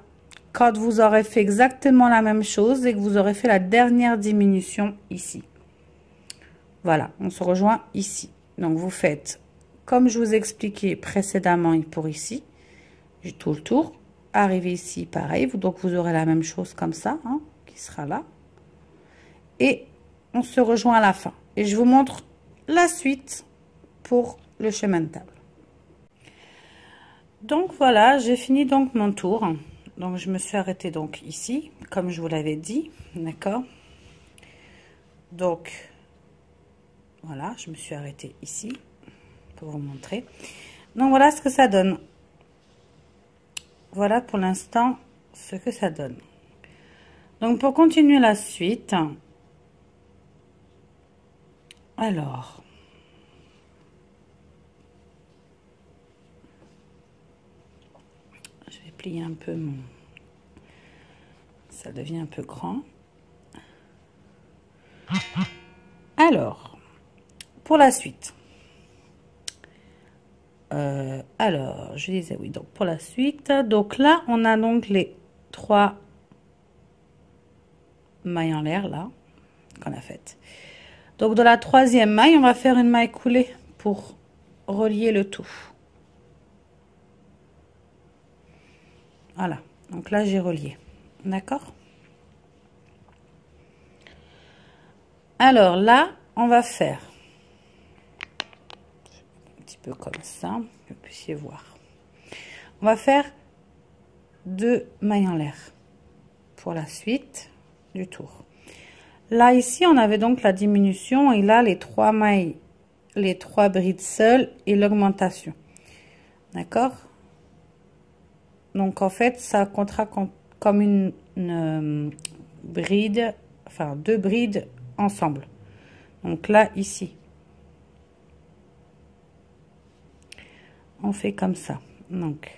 quand vous aurez fait exactement la même chose et que vous aurez fait la dernière diminution ici. Voilà, on se rejoint ici. Donc vous faites comme je vous expliquais précédemment pour ici, tout le tour. Arrivé ici, pareil, donc vous aurez la même chose comme ça, hein, qui sera là. Et on se rejoint à la fin. Et je vous montre la suite pour le chemin de table. Donc voilà, j'ai fini donc mon tour. Donc je me suis arrêtée donc ici, comme je vous l'avais dit, d'accord. Donc voilà, je me suis arrêtée ici pour vous montrer. Donc voilà ce que ça donne. Voilà pour l'instant ce que ça donne. Donc pour continuer la suite, alors je vais plier un peu mon, ça devient un peu grand. Alors pour la suite, alors je disais oui, donc pour la suite, donc là on a donc les 3 mailles en l'air là qu'on a faites. Donc dans la troisième maille on va faire une maille coulée pour relier le tout. Voilà, donc là j'ai relié, d'accord. Alors là on va faire un petit peu comme ça, que vous puissiez voir. On va faire 2 mailles en l'air pour la suite du tour. Là ici on avait donc la diminution et là les 3 mailles, les 3 brides seules et l'augmentation, d'accord. Donc en fait ça comptera comme une bride, enfin 2 brides ensemble. Donc là ici on fait comme ça. Donc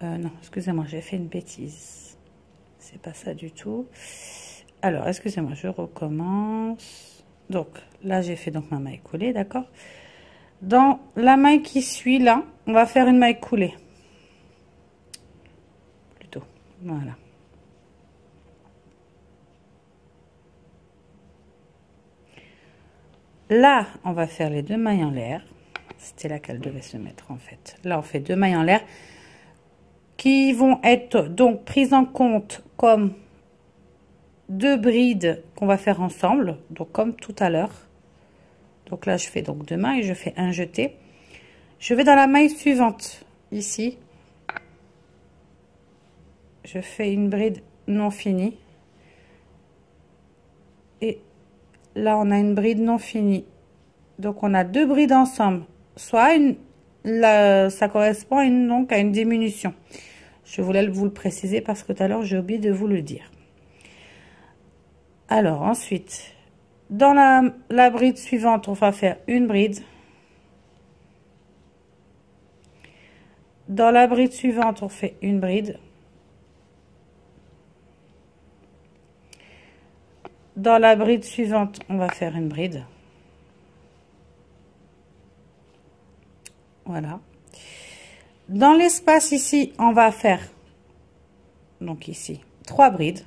non, excusez-moi, j'ai fait une bêtise, c'est pas ça du tout. Alors excusez-moi, je recommence. Donc là j'ai fait donc ma maille coulée, d'accord. Dans la maille qui suit là on va faire une maille coulée plutôt, voilà. Là on va faire les 2 mailles en l'air, c'était là qu'elle devait se mettre en fait. Là on fait 2 mailles en l'air qui vont être donc prises en compte comme 2 brides qu'on va faire ensemble, donc comme tout à l'heure. Donc là je fais donc 2 mailles, je fais un jeté, je vais dans la maille suivante ici, je fais une bride non finie et là on a une bride non finie, donc on a 2 brides ensemble, soit ça correspond à donc à une diminution. Je voulais vous le préciser parce que tout à l'heure j'ai oublié de vous le dire. Alors ensuite dans la bride suivante on va faire une bride, dans la bride suivante on fait une bride, dans la bride suivante, on va faire une bride. Voilà. Dans l'espace ici, on va faire, donc ici, 3 brides.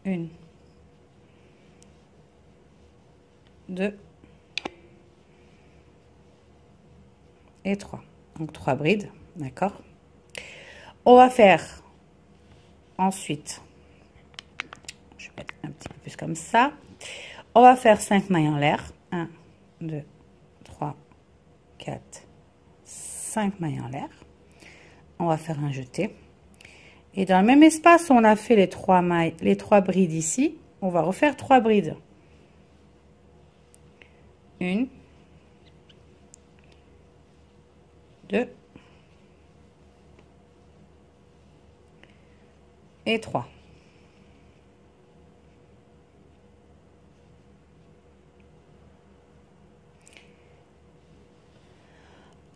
1, 2 et 3. Donc 3 brides, d'accord. On va faire ensuite, je vais mettre un petit peu plus comme ça. On va faire 5 mailles en l'air. 1, 2, 3, 4, 5 mailles en l'air. On va faire un jeté. Et dans le même espace où on a fait les 3 mailles, les 3 brides ici, on va refaire 3 brides. 1, 2 et 3.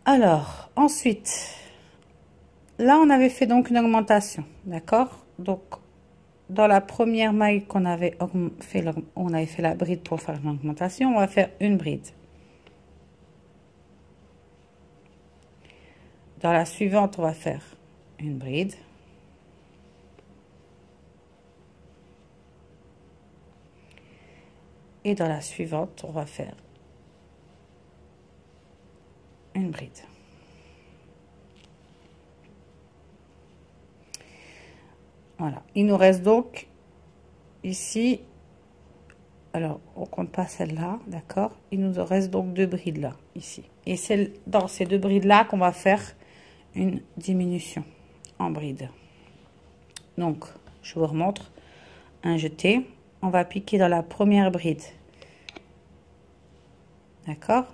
Alors, ensuite, là, on avait fait donc une augmentation, d'accord? Donc, dans la première maille qu'on avait fait, on avait fait la bride pour faire une augmentation, on va faire une bride. Dans la suivante, on va faire une bride. Et dans la suivante, on va faire une bride. Voilà. Il nous reste donc ici, alors on compte pas celle-là, d'accord? Il nous reste donc 2 brides là, ici. Et c'est dans ces 2 brides là qu'on va faire une diminution en bride. Donc, je vous remontre un jeté. On va piquer dans la première bride. D'accord?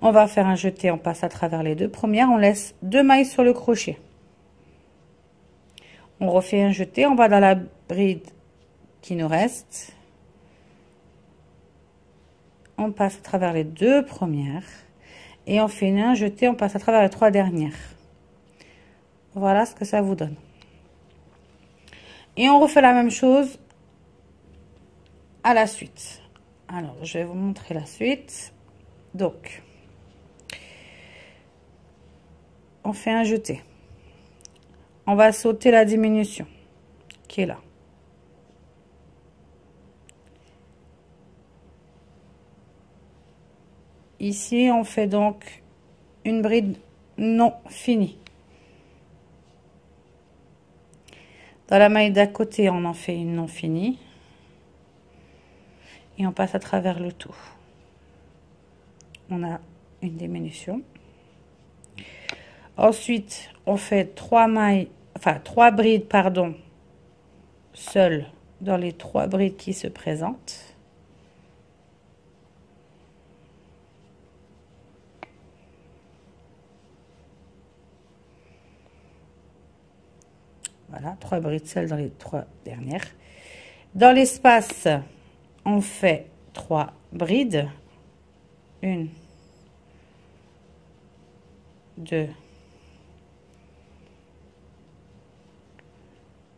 On va faire un jeté, on passe à travers les 2 premières, on laisse 2 mailles sur le crochet. On refait un jeté, on va dans la bride qui nous reste. On passe à travers les 2 premières et on fait un jeté, on passe à travers les 3 dernières. Voilà ce que ça vous donne. Et on refait la même chose à la suite. Alors, je vais vous montrer la suite. Donc, on fait un jeté. On va sauter la diminution qui est là. Ici, on fait donc une bride non finie. Dans la maille d'à côté, on en fait une non finie. Et on passe à travers le tout. On a une diminution. Ensuite, on fait 3 mailles, enfin 3 brides, pardon, seules dans les 3 brides qui se présentent. Voilà, 3 brides seules dans les 3 dernières. Dans l'espace, on fait 3 brides. 1, 2,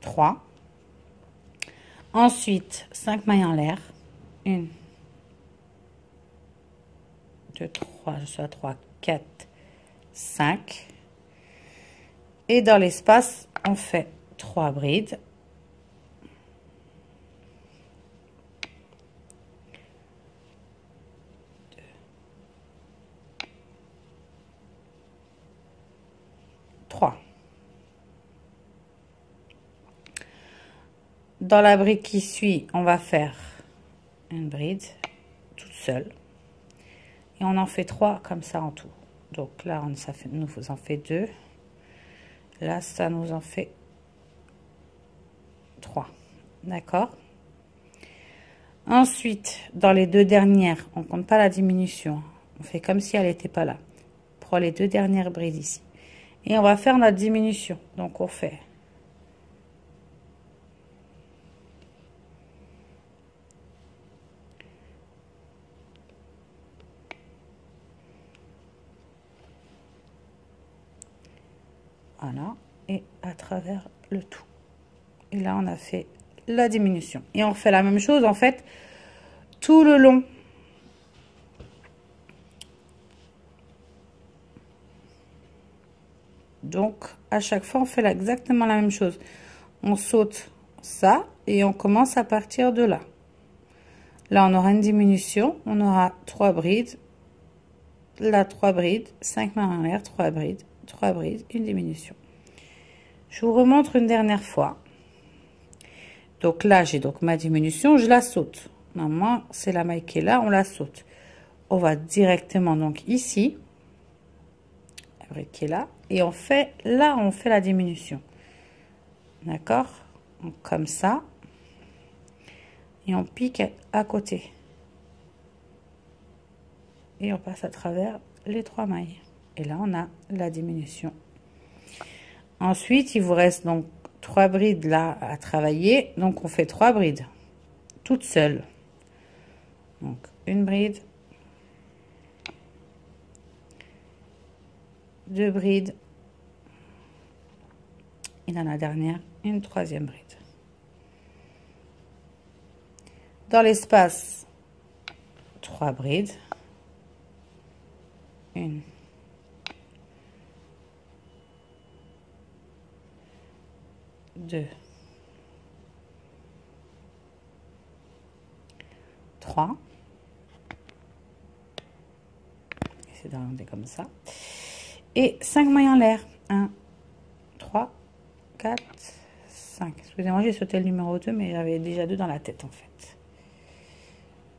3. Ensuite, 5 mailles en l'air. 1, 2, 3, je suis à 3, 4, 5. Et dans l'espace, on fait 3 brides. 2, 3. Dans la bride qui suit, on va faire une bride toute seule. Et on en fait 3 comme ça en tout. Donc là, ça nous en fait 2. Là, ça nous en fait 3. D'accord? Ensuite, dans les 2 dernières, on ne compte pas la diminution. On fait comme si elle n'était pas là. On prend les 2 dernières brides ici. Et on va faire notre diminution. Donc, on fait voilà, et à travers le tout. Et là, on a fait la diminution. Et on fait la même chose, en fait, tout le long. Donc, à chaque fois, on fait exactement la même chose. On saute ça et on commence à partir de là. Là, on aura une diminution. On aura 3 brides. Là, 3 brides, 5 mains en l'air, 3 brides, une diminution. Je vous remontre une dernière fois. Donc là, j'ai donc ma diminution, je la saute. Normalement, c'est la maille qui est là, on la saute. On va directement donc ici, la bride qui est là, et on fait là, on fait la diminution. D'accord? Comme ça. Et on pique à côté. Et on passe à travers les 3 mailles. Et là, on a la diminution. Ensuite, il vous reste donc 3 brides là à travailler. Donc, on fait 3 brides toutes seules. Donc, une bride, 2 brides. Et dans la dernière, une 3e bride. Dans l'espace, 3 brides. 1, 2, 3. C'est d'arrondir comme ça. Et 5 mailles en l'air. 1, 3, 4, 5. Excusez-moi, j'ai sauté le numéro 2, mais j'avais déjà 2 dans la tête en fait.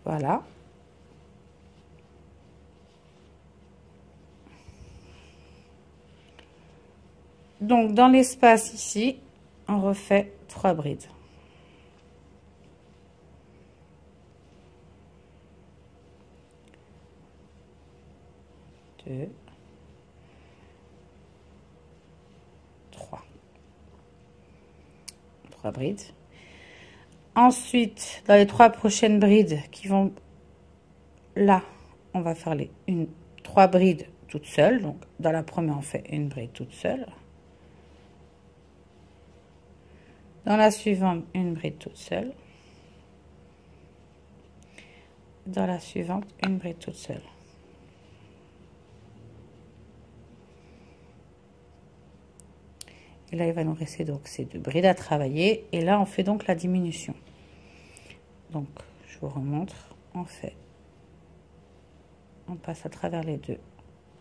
Voilà. Donc, dans l'espace ici, on refait 3 brides. 2, 3. 3 brides. Ensuite, dans les 3 prochaines brides qui vont là, on va faire les 3 brides toutes seules. Donc, dans la première, on fait une bride toute seule. Dans la suivante, une bride toute seule. Dans la suivante, une bride toute seule. Et là, il va nous rester donc ces 2 brides à travailler. Et là, on fait donc la diminution. Donc, je vous remontre. On passe à travers les 2.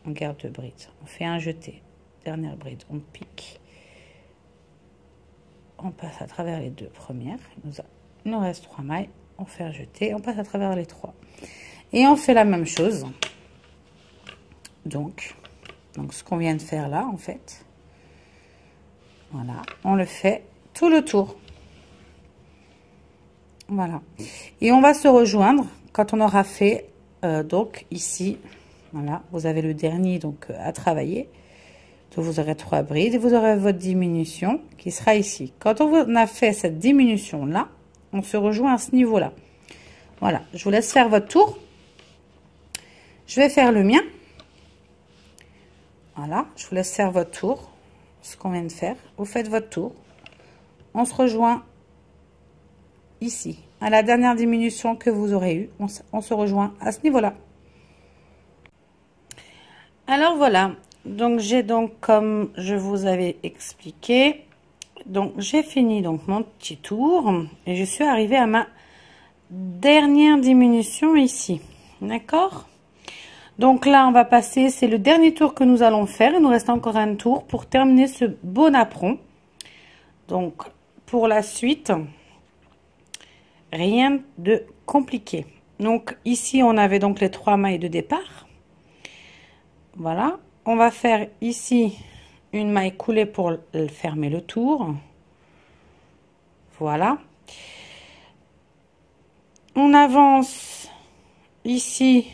On garde 2 brides. On fait un jeté. Dernière bride, on pique. On passe à travers les 2 premières. Il nous reste 3 mailles. On fait un jeté. On passe à travers les 3. Et on fait la même chose. Donc ce qu'on vient de faire là, en fait. Voilà. On le fait tout le tour. Voilà. Et on va se rejoindre quand on aura fait, donc ici, voilà, vous avez le dernier donc à travailler. Donc vous aurez 3 brides et vous aurez votre diminution qui sera ici. Quand on a fait cette diminution là, on se rejoint à ce niveau là. Voilà, je vous laisse faire votre tour. Je vais faire le mien. Voilà, je vous laisse faire votre tour. Ce qu'on vient de faire, vous faites votre tour. On se rejoint ici. À la dernière diminution que vous aurez eue, on se rejoint à ce niveau là. Alors voilà, donc j'ai donc comme je vous avais expliqué, donc j'ai fini donc mon petit tour et je suis arrivée à ma dernière diminution ici, d'accord? Donc là on va passer, c'est le dernier tour que nous allons faire, il nous reste encore un tour pour terminer ce beau napperon. Donc pour la suite, rien de compliqué. Donc ici on avait donc les 3 mailles de départ. Voilà, on va faire ici une maille coulée pour fermer le tour. Voilà. On avance ici,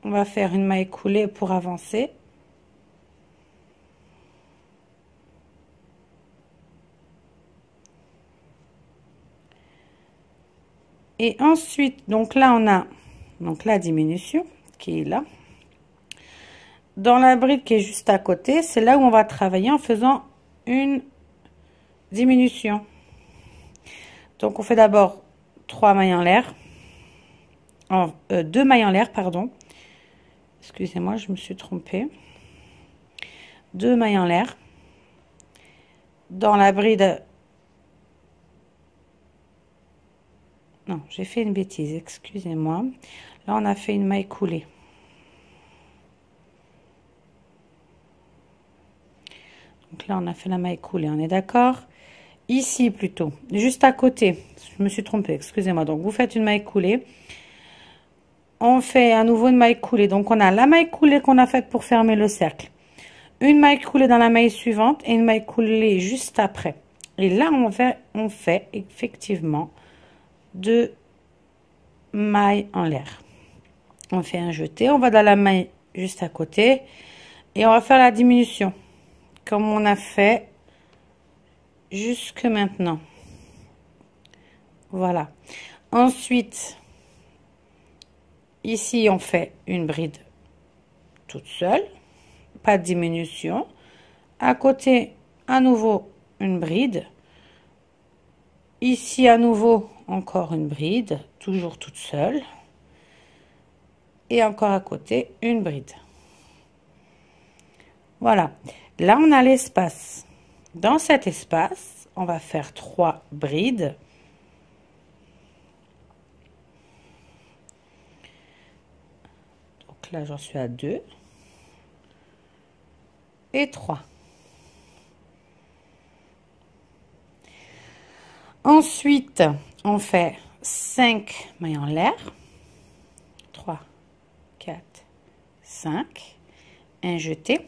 on va faire une maille coulée pour avancer. Et ensuite, donc là on a donc la diminution qui est là. Dans la bride qui est juste à côté, c'est là où on va travailler en faisant une diminution. Donc, on fait d'abord 3 mailles en l'air. 2 mailles en l'air, pardon. Excusez-moi, je me suis trompée. 2 mailles en l'air. Dans la bride. Non, j'ai fait une bêtise, excusez-moi. Là, on a fait une maille coulée. Donc là, on a fait la maille coulée, on est d'accord? Ici, plutôt, juste à côté. Je me suis trompée, excusez-moi. Donc, vous faites une maille coulée. On fait à nouveau une maille coulée. Donc, on a la maille coulée qu'on a faite pour fermer le cercle. Une maille coulée dans la maille suivante et une maille coulée juste après. Et là, on fait effectivement 2 mailles en l'air. On fait un jeté, on va dans la maille juste à côté et on va faire la diminution comme on a fait jusque maintenant. Voilà. Ensuite, ici, on fait une bride toute seule, pas de diminution. À côté, à nouveau, une bride. Ici, à nouveau, encore une bride, toujours toute seule. Et encore à côté, une bride. Voilà. Là, on a l'espace. Dans cet espace, on va faire 3 brides. Donc là, j'en suis à 2. Et 3. Ensuite, on fait 5 mailles en l'air. 3, 4, 5. Un jeté.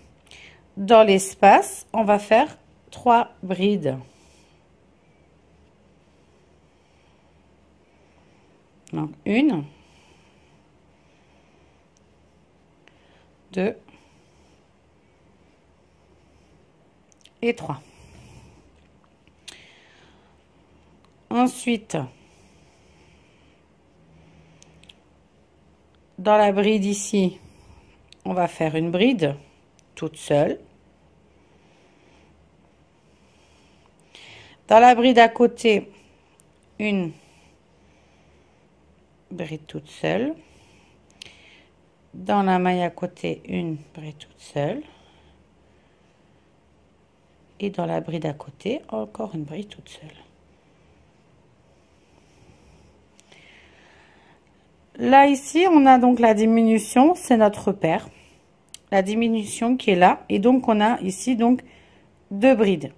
Dans l'espace, on va faire 3 brides. Donc, 1, 2 et 3. Ensuite, dans la bride ici, on va faire une bride toute seule. Dans la bride à côté, une bride toute seule. Dans la maille à côté, une bride toute seule. Et dans la bride à côté, encore une bride toute seule. Là, ici, on a donc la diminution, c'est notre repère. La diminution qui est là. Et donc, on a ici donc 2 brides.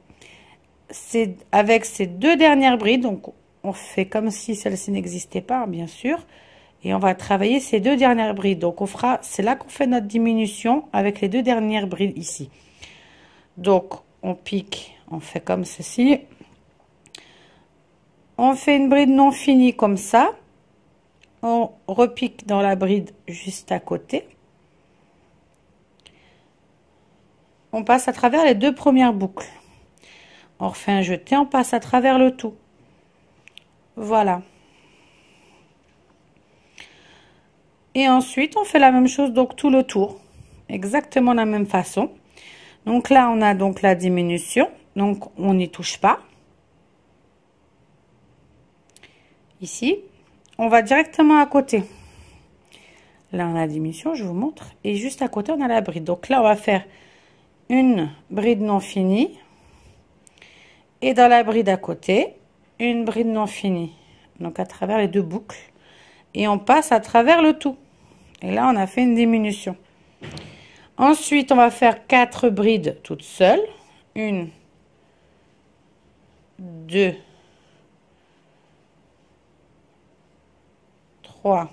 C'est avec ces 2 dernières brides, donc on fait comme si celle-ci n'existait pas, bien sûr. Et on va travailler ces 2 dernières brides. Donc, on fera, c'est là qu'on fait notre diminution avec les 2 dernières brides ici. Donc, on pique, on fait comme ceci. On fait une bride non finie comme ça. On repique dans la bride juste à côté. On passe à travers les 2 premières boucles. On refait un jeté, on passe à travers le tout. Voilà. Et ensuite, on fait la même chose, donc tout le tour. Exactement de la même façon. Donc là, on a donc la diminution. Donc, on n'y touche pas. Ici, on va directement à côté. Là, on a la diminution, je vous montre. Et juste à côté, on a la bride. Donc là, on va faire une bride non finie. Et dans la bride à côté, une bride non finie. Donc, à travers les 2 boucles. Et on passe à travers le tout. Et là, on a fait une diminution. Ensuite, on va faire 4 brides toutes seules. 1, 2, 3,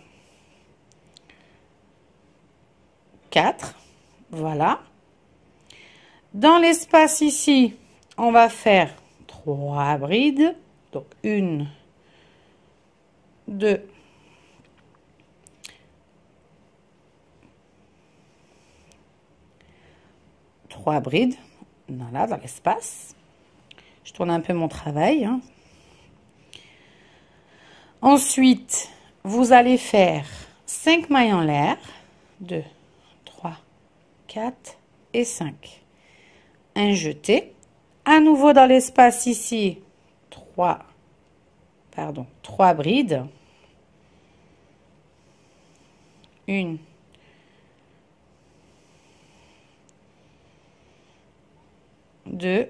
4. Voilà. Dans l'espace ici, on va faire 3 brides. Donc, 1, 2, 3 brides. Voilà, dans l'espace. Je tourne un peu mon travail. Hein. Ensuite, vous allez faire 5 mailles en l'air. 2, 3, 4 et 5. Un jeté. À nouveau dans l'espace ici, 3 pardon, 3 brides. 1, 2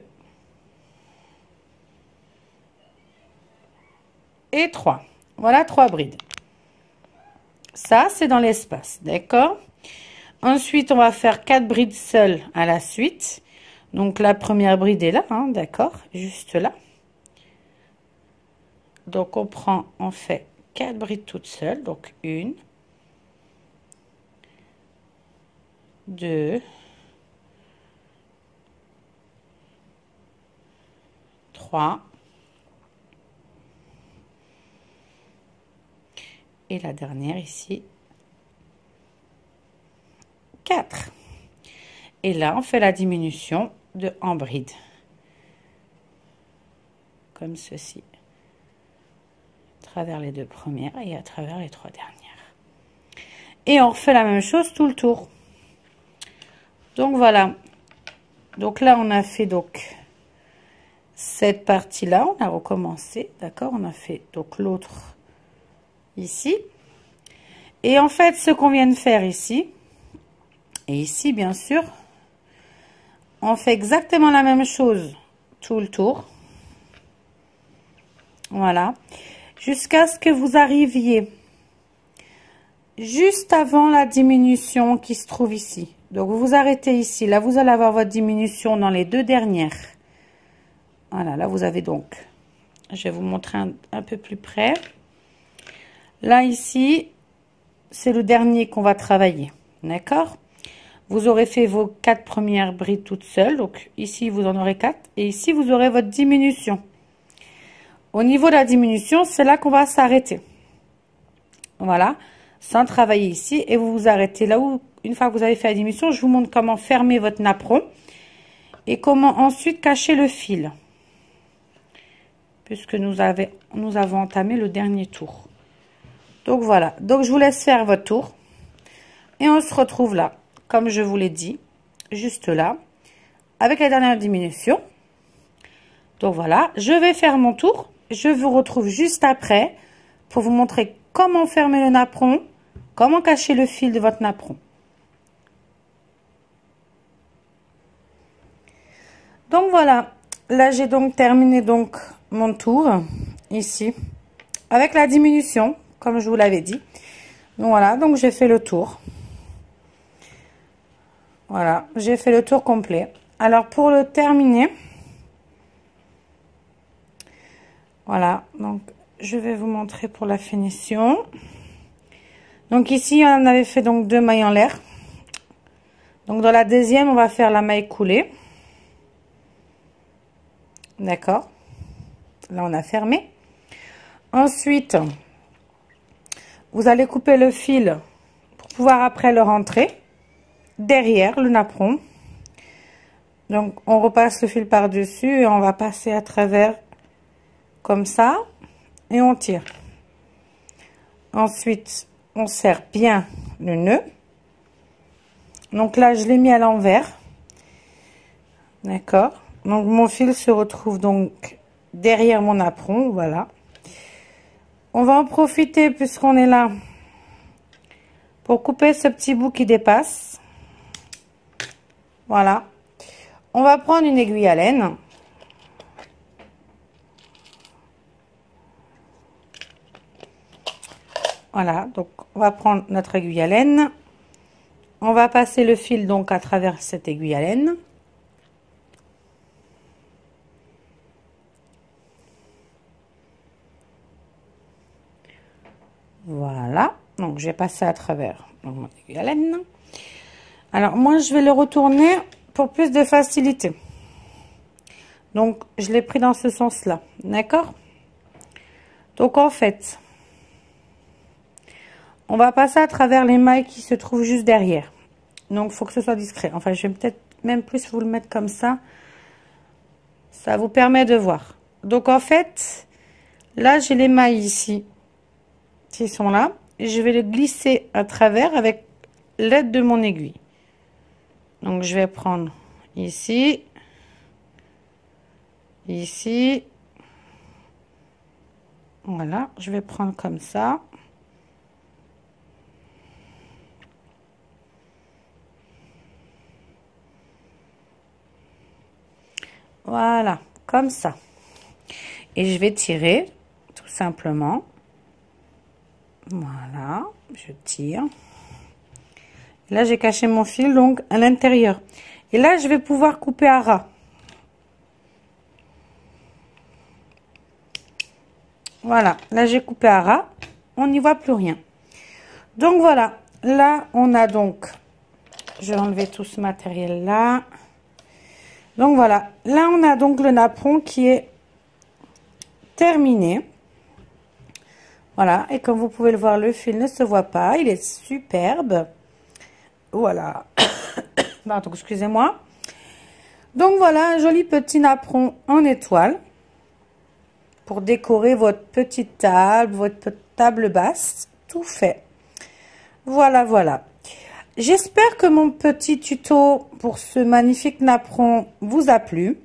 et 3. Voilà 3 brides. Ça, c'est dans l'espace, d'accord? Ensuite, on va faire 4 brides seules à la suite. Donc, la première bride est là, hein, d'accord? Juste là. Donc, on fait 4 brides toutes seules. Donc, 1, 2, 3. Et la dernière ici, 4. Et là, on fait la diminution en bride. Comme ceci. À travers les 2 premières et à travers les 3 dernières. Et on refait la même chose tout le tour. Donc voilà. Donc là, on a fait donc cette partie-là. On a recommencé. D'accord? On a fait donc l'autre ici. Et en fait, ce qu'on vient de faire ici, et ici, bien sûr, on fait exactement la même chose tout le tour. Voilà. Jusqu'à ce que vous arriviez juste avant la diminution qui se trouve ici. Donc, vous vous arrêtez ici. Là, vous allez avoir votre diminution dans les 2 dernières. Voilà, là, vous avez donc... Je vais vous montrer un peu plus près. Là, ici, c'est le dernier qu'on va travailler. D'accord? Vous aurez fait vos 4 premières brides toutes seules. Donc, ici, vous en aurez 4. Et ici, vous aurez votre diminution. Au niveau de la diminution, c'est là qu'on va s'arrêter. Voilà. Sans travailler ici. Et vous vous arrêtez là où, une fois que vous avez fait la diminution, je vous montre comment fermer votre napperon. Et comment ensuite cacher le fil. Puisque nous avons entamé le dernier tour. Donc, voilà. Donc, je vous laisse faire votre tour. Et on se retrouve là. Comme je vous l'ai dit. Juste là. Avec la dernière diminution. Donc, voilà. Je vais faire mon tour. Je vous retrouve juste après pour vous montrer comment fermer le napperon, comment cacher le fil de votre napperon. Donc voilà, là j'ai donc terminé donc mon tour ici avec la diminution comme je vous l'avais dit. Donc voilà, donc j'ai fait le tour. Voilà, j'ai fait le tour complet. Alors pour le terminer, voilà, donc je vais vous montrer pour la finition. Donc ici on avait fait donc 2 mailles en l'air. Donc dans la deuxième on va faire la maille coulée. D'accord, là on a fermé. Ensuite vous allez couper le fil pour pouvoir après le rentrer derrière le napperon. Donc on repasse le fil par dessus et on va passer à travers comme ça et on tire. Ensuite on serre bien le nœud. Donc là je l'ai mis à l'envers. D'accord, donc mon fil se retrouve donc derrière mon napperon. Voilà, on va en profiter puisqu'on est là pour couper ce petit bout qui dépasse. Voilà, on va prendre une aiguille à laine. Voilà, donc on va prendre notre aiguille à laine. On va passer le fil donc à travers cette aiguille à laine. Voilà, donc j'ai passé à travers donc, mon aiguille à laine. Alors moi je vais le retourner pour plus de facilité. Donc je l'ai pris dans ce sens là, d'accord? Donc en fait, on va passer à travers les mailles qui se trouvent juste derrière. Donc il faut que ce soit discret. Enfin je vais peut-être même plus vous le mettre comme ça. Ça vous permet de voir. Donc en fait, là j'ai les mailles ici qui sont là. Et je vais les glisser à travers avec l'aide de mon aiguille. Donc je vais prendre ici, ici, Voilà, je vais prendre comme ça. Voilà, comme ça. Et je vais tirer, tout simplement. Voilà, je tire. Là, j'ai caché mon fil, donc, à l'intérieur. Et là, je vais pouvoir couper à ras. Voilà, là, j'ai coupé à ras. On n'y voit plus rien. Donc, voilà. Là, on a donc... Je vais enlever tout ce matériel-là. Donc, voilà. Là, on a donc le napperon qui est terminé. Voilà. Et comme vous pouvez le voir, le fil ne se voit pas. Il est superbe. Voilà. Pardon, excusez-moi. Donc, voilà un joli petit napperon en étoile. Pour décorer votre petite table, votre table basse. Tout fait. Voilà, voilà. J'espère que mon petit tuto pour ce magnifique napperon vous a plu.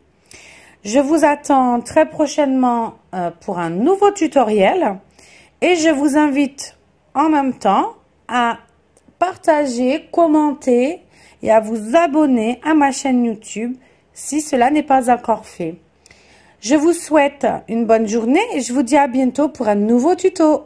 Je vous attends très prochainement pour un nouveau tutoriel. Et je vous invite en même temps à partager, commenter et à vous abonner à ma chaîne YouTube si cela n'est pas encore fait. Je vous souhaite une bonne journée et je vous dis à bientôt pour un nouveau tuto.